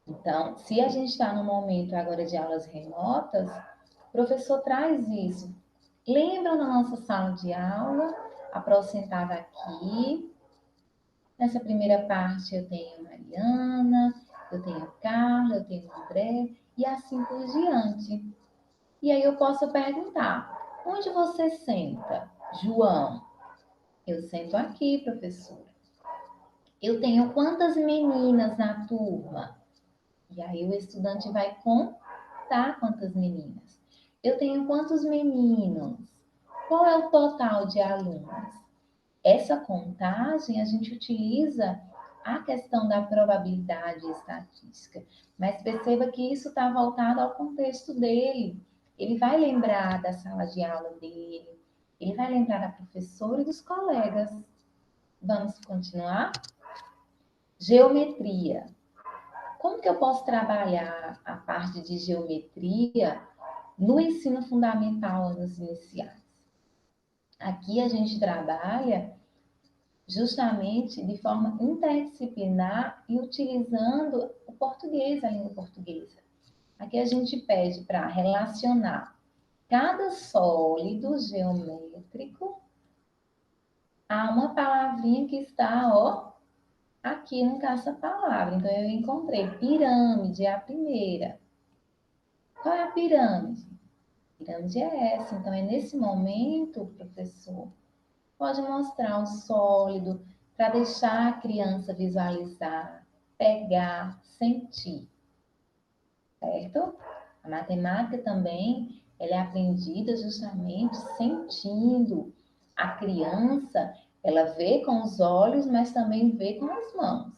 Então, se a gente está no momento agora de aulas remotas, o professor traz isso. Lembram da nossa sala de aula? A Pro sentava aqui. Nessa primeira parte eu tenho Mariana, eu tenho Carla, eu tenho André, e assim por diante. E aí eu posso perguntar: onde você senta, João? Eu sento aqui, professora. Eu tenho quantas meninas na turma? E aí o estudante vai contar quantas meninas. Eu tenho quantos meninos? Qual é o total de alunos? Essa contagem a gente utiliza a questão da probabilidade estatística, mas perceba que isso está voltado ao contexto dele. Ele vai lembrar da sala de aula dele, ele vai lembrar da professora e dos colegas. Vamos continuar? Geometria. Como que eu posso trabalhar a parte de geometria no ensino fundamental, anos iniciais? Aqui a gente trabalha justamente de forma interdisciplinar e utilizando o português, a língua portuguesa. Aqui a gente pede para relacionar cada sólido geométrico a uma palavrinha que está, ó, aqui no caça-palavra. Então, eu encontrei pirâmide, é a primeira. Qual é a pirâmide? A pirâmide é essa. Então, é nesse momento, professor, Pode mostrar o sólido para deixar a criança visualizar, pegar, sentir, certo? A matemática também, ela é aprendida justamente sentindo. A criança, ela vê com os olhos, mas também vê com as mãos.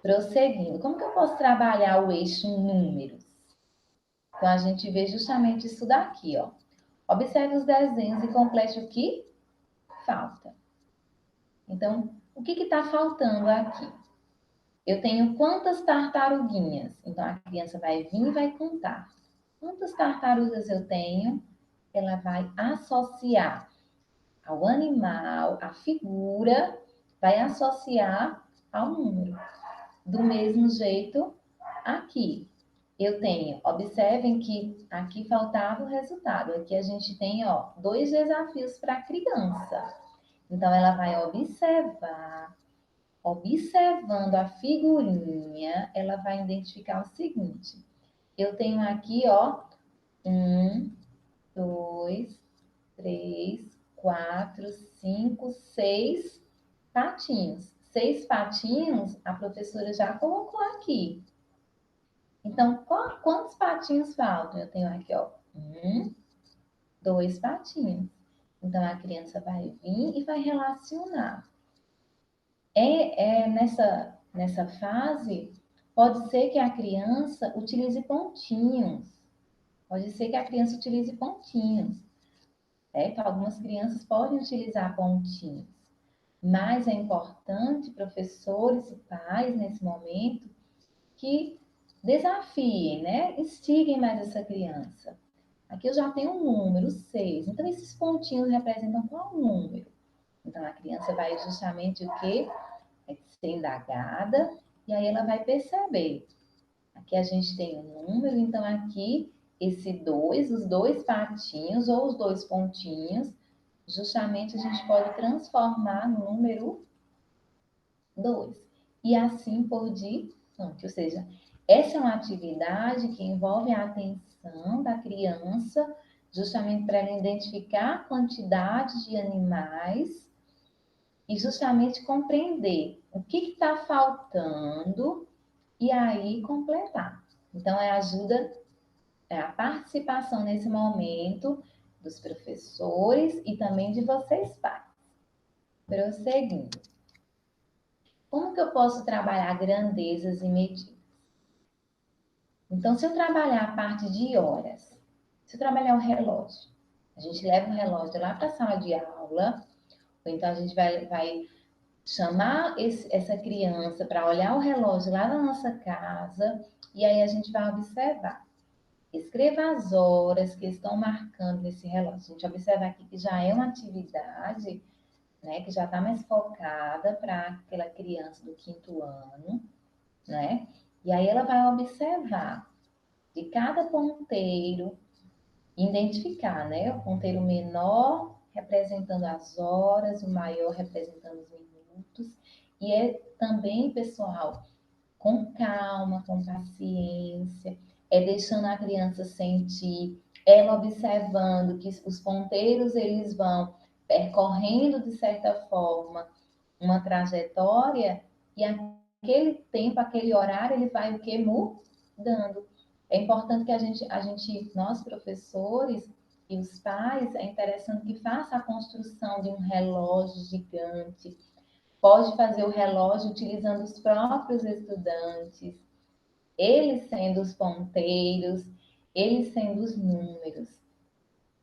Prosseguindo, como que eu posso trabalhar o eixo números? Então, a gente vê justamente isso daqui, ó. Observe os desenhos e complete o que falta. Então, o que está faltando aqui? Eu tenho quantas tartaruguinhas? Então, a criança vai vir e vai contar. Quantas tartarugas eu tenho? Ela vai associar ao animal, a figura, vai associar ao número. Do mesmo jeito, aqui. Eu tenho, observem que aqui faltava o resultado. Aqui a gente tem, ó, 2 desafios para a criança. Então, ela vai observar, observando a figurinha, ela vai identificar o seguinte. Eu tenho aqui, ó, 1, 2, 3, 4, 5, 6 patinhos. 6 patinhos, a professora já colocou aqui. Então, quantos patinhos faltam? Eu tenho aqui, ó, 1, 2 patinhos. Então, a criança vai vir e vai relacionar. Nessa fase, pode ser que a criança utilize pontinhos. Pode ser que a criança utilize pontinhos. Certo? Algumas crianças podem utilizar pontinhos. Mas é importante, professores e pais, nesse momento, que desafiem, né? Instiguem mais essa criança. Aqui eu já tenho um número, 6. Então, esses pontinhos representam qual número? Então, a criança vai justamente o quê? Ser indagada, e aí ela vai perceber. Aqui a gente tem um número, então aqui esse 2, os 2 patinhos ou os 2 pontinhos, justamente a gente pode transformar no número 2. E assim por diante, ou seja, essa é uma atividade que envolve a atenção da criança, justamente para ela identificar a quantidade de animais e justamente compreender o que está faltando e aí completar. Então, é a participação nesse momento dos professores e também de vocês pais. Prosseguindo. Como que eu posso trabalhar grandezas e medidas? Então, se eu trabalhar a parte de horas, se eu trabalhar o relógio, a gente leva o relógio lá para a sala de aula, ou então a gente vai chamar essa criança para olhar o relógio lá na nossa casa e aí a gente vai observar. Escreva as horas que estão marcando nesse relógio. A gente observa aqui que já é uma atividade, né, que já está mais focada para aquela criança do 5º ano, né? E aí ela vai observar de cada ponteiro, identificar, né? O ponteiro menor representando as horas, o maior representando os minutos. E é também, pessoal, com calma, com paciência, é deixando a criança sentir, ela observando que os ponteiros eles vão percorrendo de certa forma uma trajetória e aquele tempo, aquele horário, ele vai o que mudando. É importante que nós professores e os pais, é interessante que faça a construção de um relógio gigante. Pode fazer o relógio utilizando os próprios estudantes, eles sendo os ponteiros, eles sendo os números.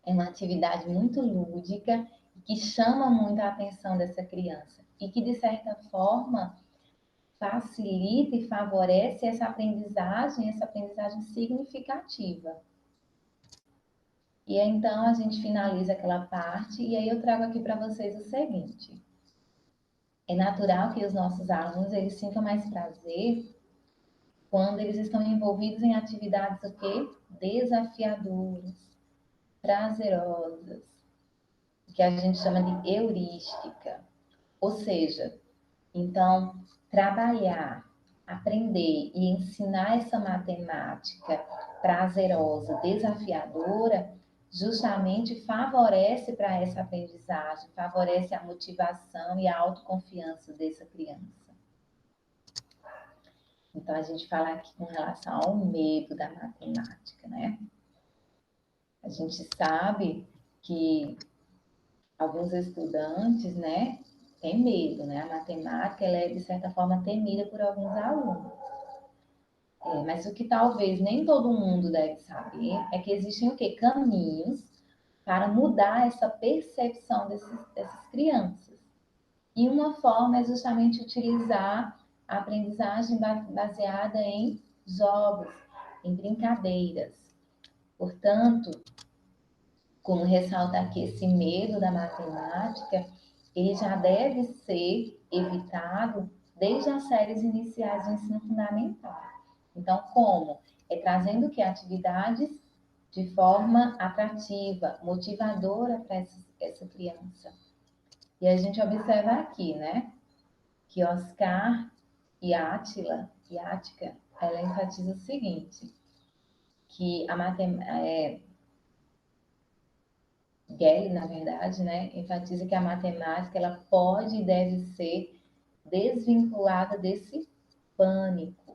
É uma atividade muito lúdica que chama muito a atenção dessa criança e que, de certa forma, facilita e favorece essa aprendizagem significativa. E então a gente finaliza aquela parte e aí eu trago aqui para vocês o seguinte. É natural que os nossos alunos eles sintam mais prazer quando eles estão envolvidos em atividades o quê? Desafiadoras, prazerosas, que a gente chama de heurística. Ou seja, então, trabalhar, aprender e ensinar essa matemática prazerosa, desafiadora, justamente favorece para essa aprendizagem, favorece a motivação e a autoconfiança dessa criança. Então, a gente fala aqui com relação ao medo da matemática, né? A gente sabe que alguns estudantes, né, têm medo, né? A matemática, ela é, de certa forma, temida por alguns alunos. Mas o que talvez nem todo mundo deve saber é que existem o quê? Caminhos para mudar essa percepção dessas crianças. E uma forma é justamente utilizar a aprendizagem baseada em jogos, em brincadeiras. Portanto, como ressalta aqui, esse medo da matemática, ele já deve ser evitado desde as séries iniciais do ensino fundamental. Então, como? É trazendo que atividades de forma atrativa, motivadora para essa criança. E a gente observa aqui, né, que Oscar e Ática, ela enfatiza o seguinte, que a matemática, Gelli, na verdade, né, enfatiza que a matemática ela pode e deve ser desvinculada desse pânico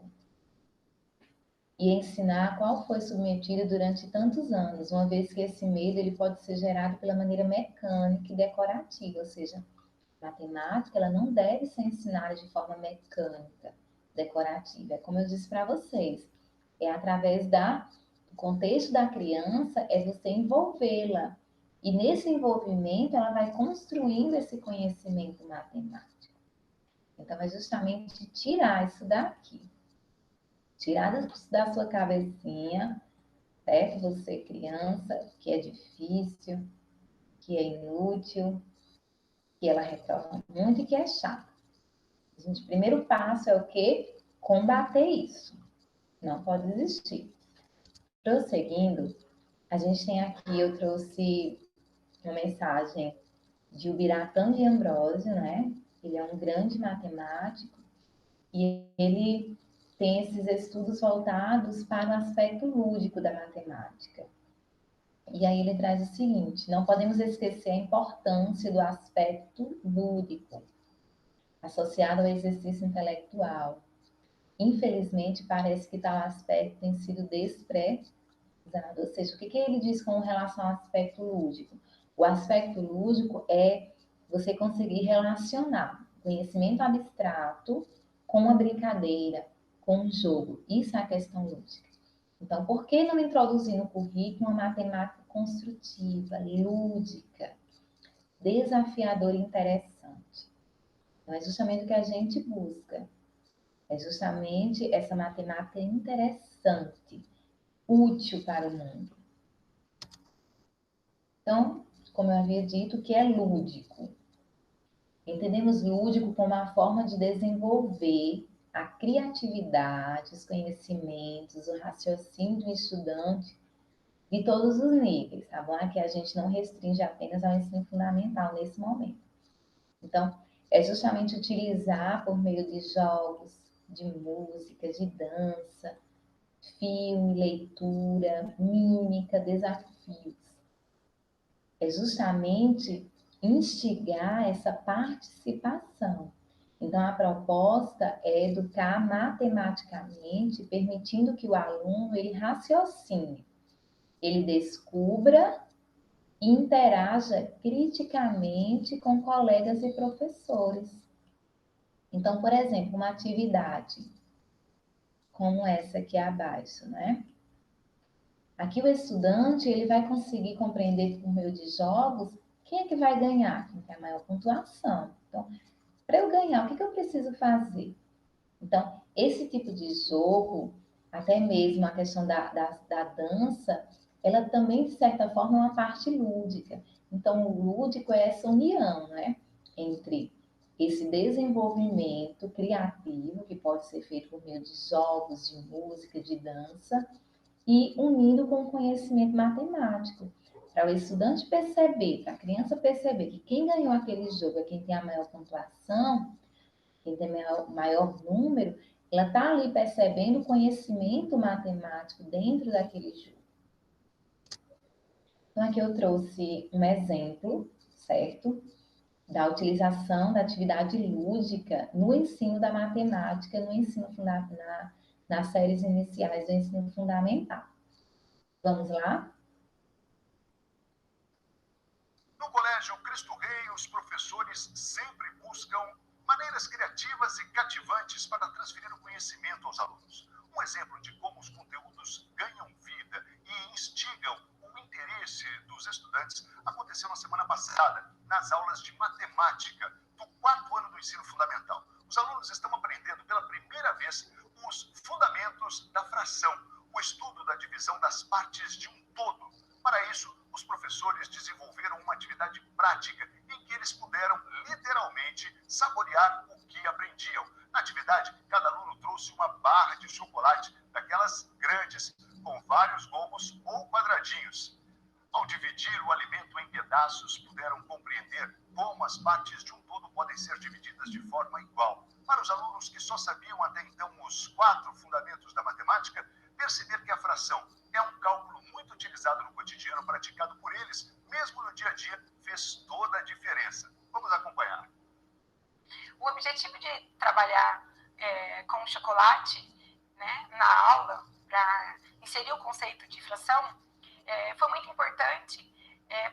e ensinar qual foi submetido durante tantos anos, uma vez que esse medo ele pode ser gerado pela maneira mecânica e decorativa, ou seja, matemática ela não deve ser ensinada de forma mecânica, decorativa. É como eu disse para vocês, é através do contexto da criança, é você envolvê-la. E nesse envolvimento, ela vai construindo esse conhecimento matemático. Então, é justamente tirar isso daqui. Tirar da sua cabecinha, certo? Você, criança, que é difícil, que é inútil, que ela reprova muito e que é chata. O primeiro passo é o quê? Combater isso. Não pode existir. Prosseguindo, a gente tem aqui, eu trouxe uma mensagem de Ubiratã de Ambrósio, né? Ele é um grande matemático e ele tem esses estudos voltados para o aspecto lúdico da matemática. E aí ele traz o seguinte, não podemos esquecer a importância do aspecto lúdico, associado ao exercício intelectual. Infelizmente, parece que tal aspecto tem sido desprezado. Ou seja, o que ele diz com relação ao aspecto lúdico? O aspecto lúdico é você conseguir relacionar conhecimento abstrato com uma brincadeira, com um jogo. Isso é a questão lúdica. Então, por que não introduzir no currículo uma matemática construtiva, lúdica, desafiadora e interessante? Então, é justamente o que a gente busca. É justamente essa matemática interessante, útil para o mundo. Então, como eu havia dito, o que é lúdico? Entendemos lúdico como a forma de desenvolver a criatividade, os conhecimentos, o raciocínio do estudante de todos os níveis, tá bom? Aqui a gente não restringe apenas ao ensino fundamental nesse momento. Então, é justamente utilizar por meio de jogos, de música, de dança, filme, leitura, mímica, desafios. É justamente instigar essa participação. Então, a proposta é educar matematicamente, permitindo que o aluno ele raciocine, ele descubra e interaja criticamente com colegas e professores. Então, por exemplo, uma atividade como essa aqui abaixo, né? Aqui o estudante ele vai conseguir compreender por meio de jogos quem é que vai ganhar, quem tem a maior pontuação. Então, para eu ganhar, o que eu preciso fazer? Então, esse tipo de jogo, até mesmo a questão da dança, ela também, de certa forma, é uma parte lúdica. Então, o lúdico é essa união, né? Entre esse desenvolvimento criativo, que pode ser feito por meio de jogos, de música, de dança, e unindo com o conhecimento matemático. Para o estudante perceber, para a criança perceber que quem ganhou aquele jogo é quem tem a maior pontuação, quem tem maior número, ela está ali percebendo o conhecimento matemático dentro daquele jogo. Então, aqui eu trouxe um exemplo, certo? Da utilização da atividade lúdica no ensino da matemática, no ensino nas séries iniciais do ensino fundamental. Vamos lá? No Colégio Cristo Rei, os professores sempre buscam maneiras criativas e cativantes para transferir o conhecimento aos alunos. Um exemplo de como os conteúdos ganham vida e instigam o interesse dos estudantes aconteceu na semana passada, nas aulas de matemática do 4º ano do ensino fundamental. Os alunos estão aprendendo pela primeira vez os fundamentos da fração, o estudo da divisão das partes de um todo. Para isso, os professores desenvolveram uma atividade prática em que eles puderam literalmente saborear o que aprendiam. Na atividade, cada aluno trouxe uma barra de chocolate, daquelas grandes, com vários gomos ou quadradinhos. Ao dividir o alimento em pedaços, puderam compreender como as partes de um todo podem ser divididas de forma igual. Para os alunos que só sabiam até então os 4 fundamentos da matemática, perceber que a fração é um cálculo muito utilizado no cotidiano, praticado por eles, mesmo no dia a dia, fez toda a diferença. Vamos acompanhar. O objetivo de trabalhar com o chocolate, né, na aula, para inserir o conceito de fração, foi muito importante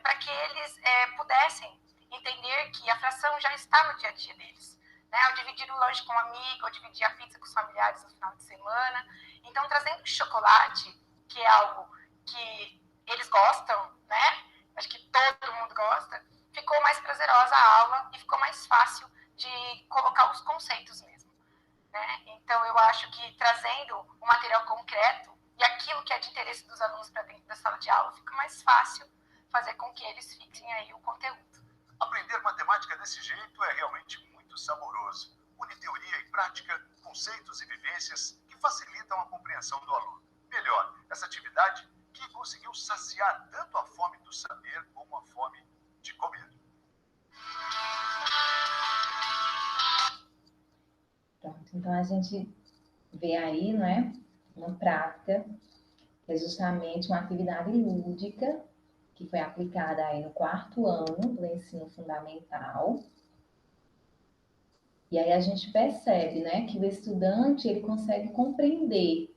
para que eles pudessem entender que a fração já está no dia a dia deles. Né? Ao dividir o lanche com um amigo, ao dividir a pizza com os familiares no final de semana. Então, trazendo chocolate, que é algo que eles gostam, né? Acho que todo mundo gosta, ficou mais prazerosa a aula e ficou mais fácil de colocar os conceitos mesmo. Né? Então, eu acho que trazendo o material concreto e aquilo que é de interesse dos alunos para dentro da sala de aula, fica mais fácil fazer com que eles fixem aí o conteúdo. Aprender matemática desse jeito é realmente muito saboroso. Une teoria e prática, conceitos e vivências que facilitam a compreensão do aluno. Melhor, essa atividade que conseguiu saciar tanto a fome do saber como a fome de comer. Pronto, então a gente vê aí, não é? Uma prática, que é justamente uma atividade lúdica, que foi aplicada aí no 4º ano do ensino fundamental. E aí a gente percebe, né, que o estudante, ele consegue compreender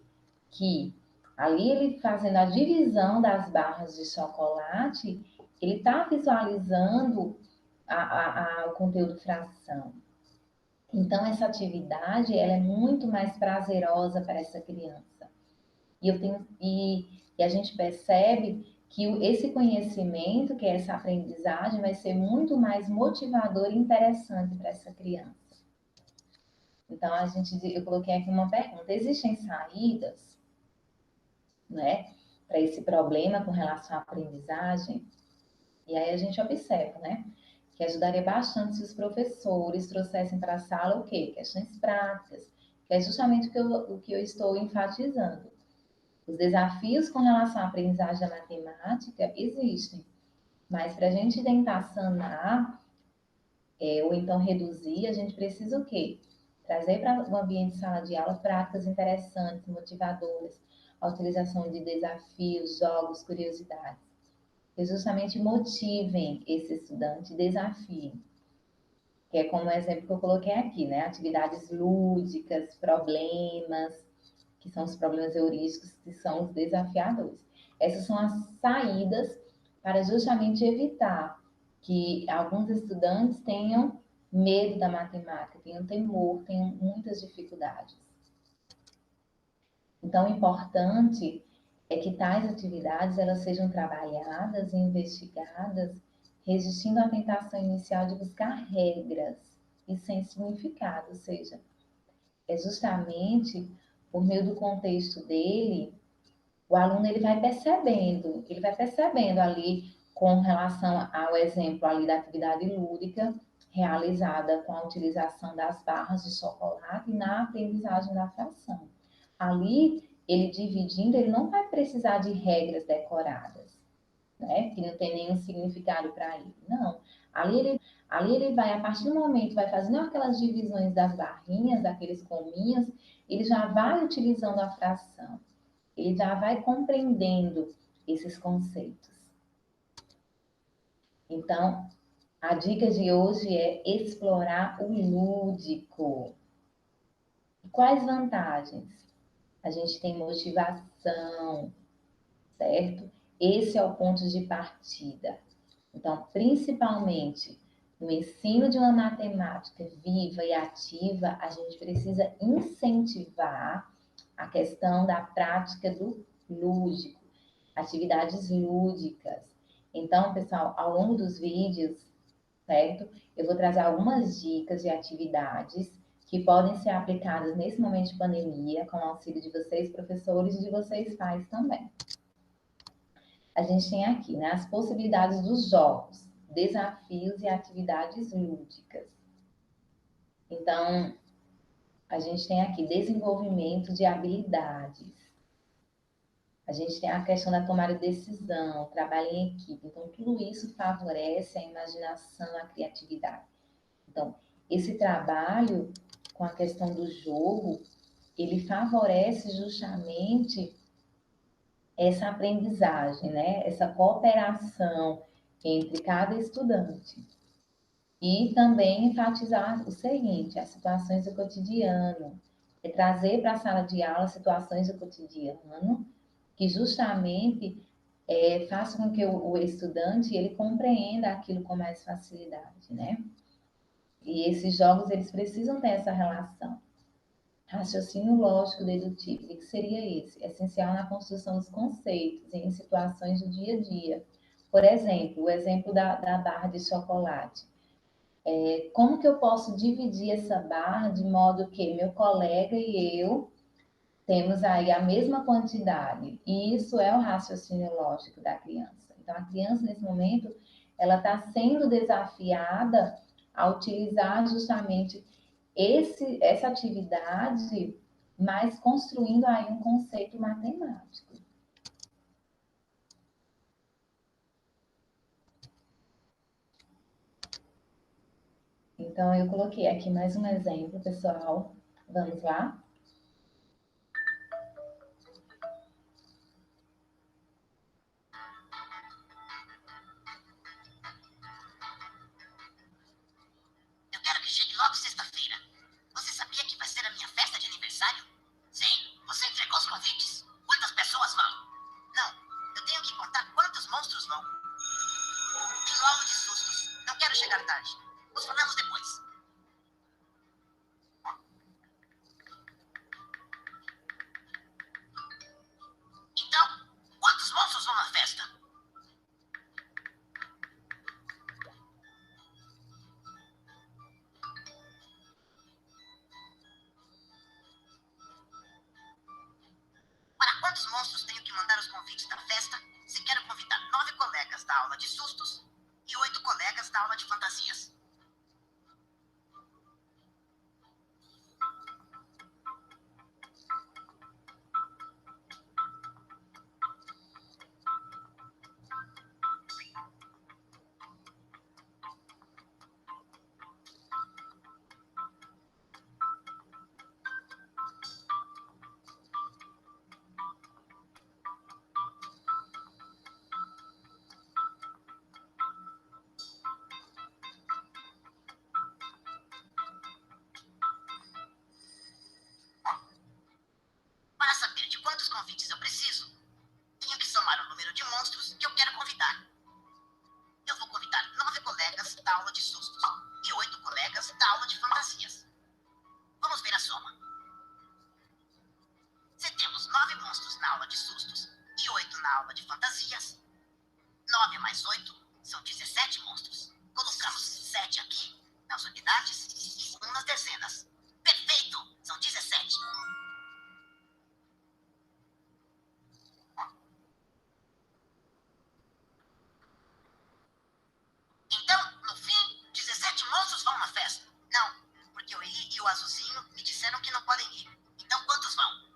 que ali ele fazendo a divisão das barras de chocolate, ele está visualizando o conteúdo fração. Então, essa atividade, ela é muito mais prazerosa para essa criança. E a gente percebe que esse conhecimento, que é essa aprendizagem, vai ser muito mais motivador e interessante para essa criança. Então, eu coloquei aqui uma pergunta. Existem saídas, né, para esse problema com relação à aprendizagem? E aí a gente observa, né, que ajudaria bastante se os professores trouxessem para a sala o quê? Questões práticas, que é justamente o que eu estou enfatizando. Os desafios com relação à aprendizagem da matemática existem, mas para a gente tentar sanar, ou então reduzir, a gente precisa o quê? Trazer para o ambiente de sala de aula práticas interessantes, motivadoras, a utilização de desafios, jogos, curiosidades, que justamente motivem esse estudante, desafiem. Que é como o exemplo que eu coloquei aqui, né? Atividades lúdicas, problemas, que são os problemas heurísticos, que são os desafiadores. Essas são as saídas para justamente evitar que alguns estudantes tenham medo da matemática, tenham temor, tenham muitas dificuldades. Então, o importante é que tais atividades elas sejam trabalhadas e investigadas, resistindo à tentação inicial de buscar regras e sem significado, ou seja, é justamente por meio do contexto dele, o aluno ele vai percebendo ali com relação ao exemplo ali da atividade lúdica realizada com a utilização das barras de chocolate na aprendizagem da fração. Ali, ele dividindo, ele não vai precisar de regras decoradas, né? Que não tem nenhum significado para ele. Não. Ali ele vai, a partir do momento, vai fazendo aquelas divisões das barrinhas, daqueles cominhos, ele já vai utilizando a fração. Ele já vai compreendendo esses conceitos. Então, a dica de hoje é explorar o lúdico. Quais vantagens? A gente tem motivação, certo? Esse é o ponto de partida. Então, principalmente no ensino de uma matemática viva e ativa, a gente precisa incentivar a questão da prática do lúdico, atividades lúdicas. Então, pessoal, ao longo dos vídeos, certo? Eu vou trazer algumas dicas de atividades que podem ser aplicadas nesse momento de pandemia, com o auxílio de vocês, professores, e de vocês, pais também. A gente tem aqui, né, as possibilidades dos jogos, desafios e atividades lúdicas. Então, a gente tem aqui desenvolvimento de habilidades. A gente tem a questão da tomada de decisão, trabalho em equipe. Então, tudo isso favorece a imaginação, a criatividade. Então, esse trabalho com a questão do jogo, ele favorece justamente essa aprendizagem, né? Essa cooperação entre cada estudante. E também enfatizar o seguinte, as situações do cotidiano, é trazer para a sala de aula situações do cotidiano que justamente façam com que o estudante ele compreenda aquilo com mais facilidade, né? E esses jogos, eles precisam ter essa relação. Raciocínio lógico dedutivo, o que seria esse? Essencial na construção dos conceitos em situações do dia a dia. Por exemplo, o exemplo da barra de chocolate. Como que eu posso dividir essa barra de modo que meu colega e eu temos aí a mesma quantidade? E isso é o raciocínio lógico da criança. Então, a criança, nesse momento, ela está sendo desafiada a utilizar justamente essa atividade, mas construindo aí um conceito matemático. Então, eu coloquei aqui mais um exemplo, pessoal. Vamos lá? Eu quero que chegue logo sexta-feira. Você sabia que vai ser a minha festa de aniversário? Sim, você entregou os convites. Quantas pessoas vão? Não, eu tenho que contar quantos monstros vão. Tenho aula de sustos. Não quero chegar tarde. Nos falamos depois. Então, quantos monstros vão na festa? Para quantos monstros tenho que mandar os convites da festa se quero convidar 9 colegas da aula de sustos e 8 colegas da aula de fantasias? Para saber de quantos convites eu preciso, tenho que somar o número de monstros que eu quero convidar. Eu vou convidar 9 colegas da aula de sustos e 8 colegas da aula de fantasias. Vamos ver a soma. Se temos 9 monstros na aula de sustos e 8 na aula de fantasias, 9 mais 8 são 17 monstros. Colocamos 7 aqui nas unidades e 1 nas dezenas. Perfeito! São 17. Então, no fim, 17 monstros vão na festa? Não, porque o Eli e o Azulzinho me disseram que não podem ir. Então, quantos vão?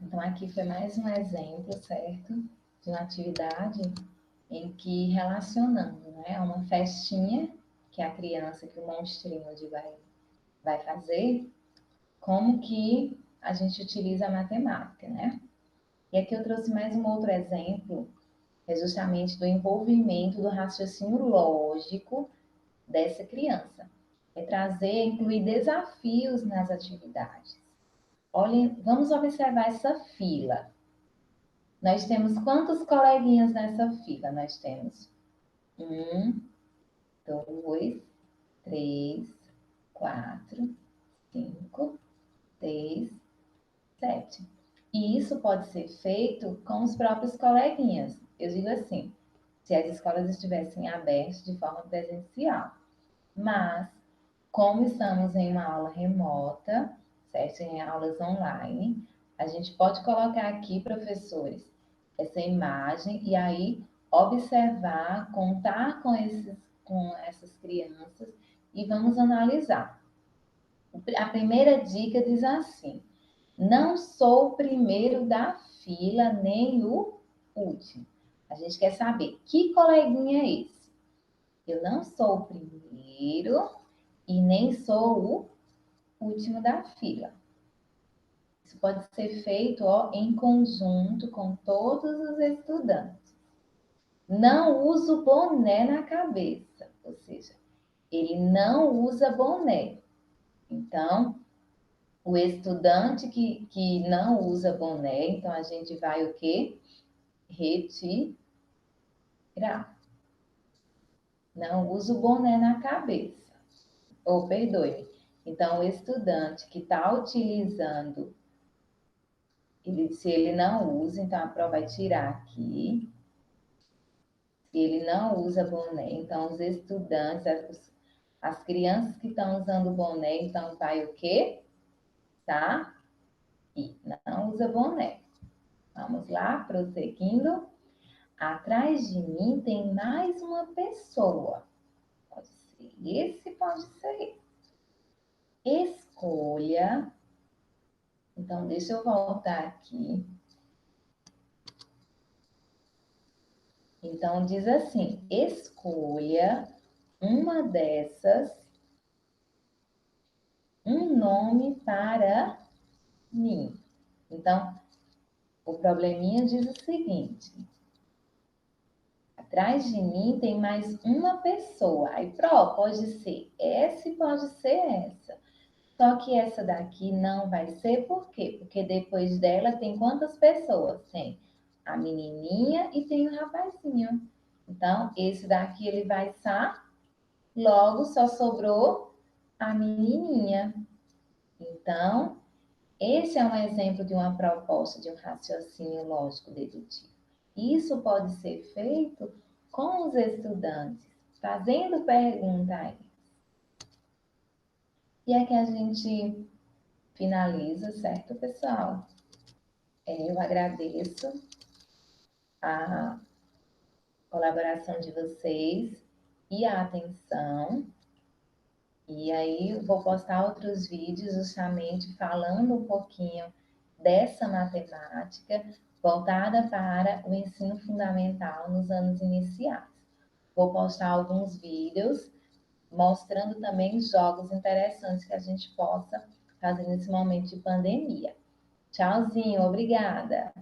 Então, aqui foi mais um exemplo, certo? De uma atividade em que relacionando, né? Uma festinha que a criança, que o monstrinho vai fazer, como que a gente utiliza a matemática, né? E aqui eu trouxe mais um outro exemplo, é justamente do envolvimento do raciocínio lógico dessa criança. É trazer, incluir desafios nas atividades. Olhem, vamos observar essa fila. Nós temos quantos coleguinhas nessa fila? Nós temos 1, 2, 3, 4, 5, 6, 7. E isso pode ser feito com os próprios coleguinhas. Eu digo assim, se as escolas estivessem abertas de forma presencial. Mas, como estamos em uma aula remota, certo? Em aulas online, a gente pode colocar aqui, professores, essa imagem e aí observar, contar com essas crianças e vamos analisar. A primeira dica diz assim: não sou o primeiro da fila, nem o último. A gente quer saber que coleguinha é esse. Eu não sou o primeiro e nem sou o último da fila. Isso pode ser feito em conjunto com todos os estudantes. Não uso boné na cabeça, ou seja, ele não usa boné. Então, o estudante que não usa boné, então a gente vai o quê? Retirar. Não usa o boné na cabeça. Ou, perdoe-me. Então, o estudante que está utilizando, se ele não usa, então a prova vai tirar aqui. Se ele não usa boné, então os estudantes, as crianças que estão usando boné, então vai o quê? Tá? E não usa boné. Vamos lá, prosseguindo. Atrás de mim tem mais uma pessoa. Pode ser esse, pode ser. Escolha. Então, deixa eu voltar aqui. Então, diz assim: escolha uma dessas, um nome para mim. Então, o probleminha diz o seguinte: atrás de mim tem mais uma pessoa. Aí, pode ser essa e pode ser essa. Só que essa daqui não vai ser, por quê? Porque depois dela tem quantas pessoas? Tem a menininha e tem o rapazinho. Então, esse daqui ele vai estar, logo só sobrou a menininha. Então, esse é um exemplo de uma proposta de um raciocínio lógico dedutivo. Isso pode ser feito com os estudantes, fazendo pergunta a eles. E aqui a gente finaliza, certo, pessoal? Eu agradeço a colaboração de vocês e a atenção. E aí eu vou postar outros vídeos justamente falando um pouquinho dessa matemática voltada para o ensino fundamental nos anos iniciais. Vou postar alguns vídeos mostrando também jogos interessantes que a gente possa fazer nesse momento de pandemia. Tchauzinho, obrigada!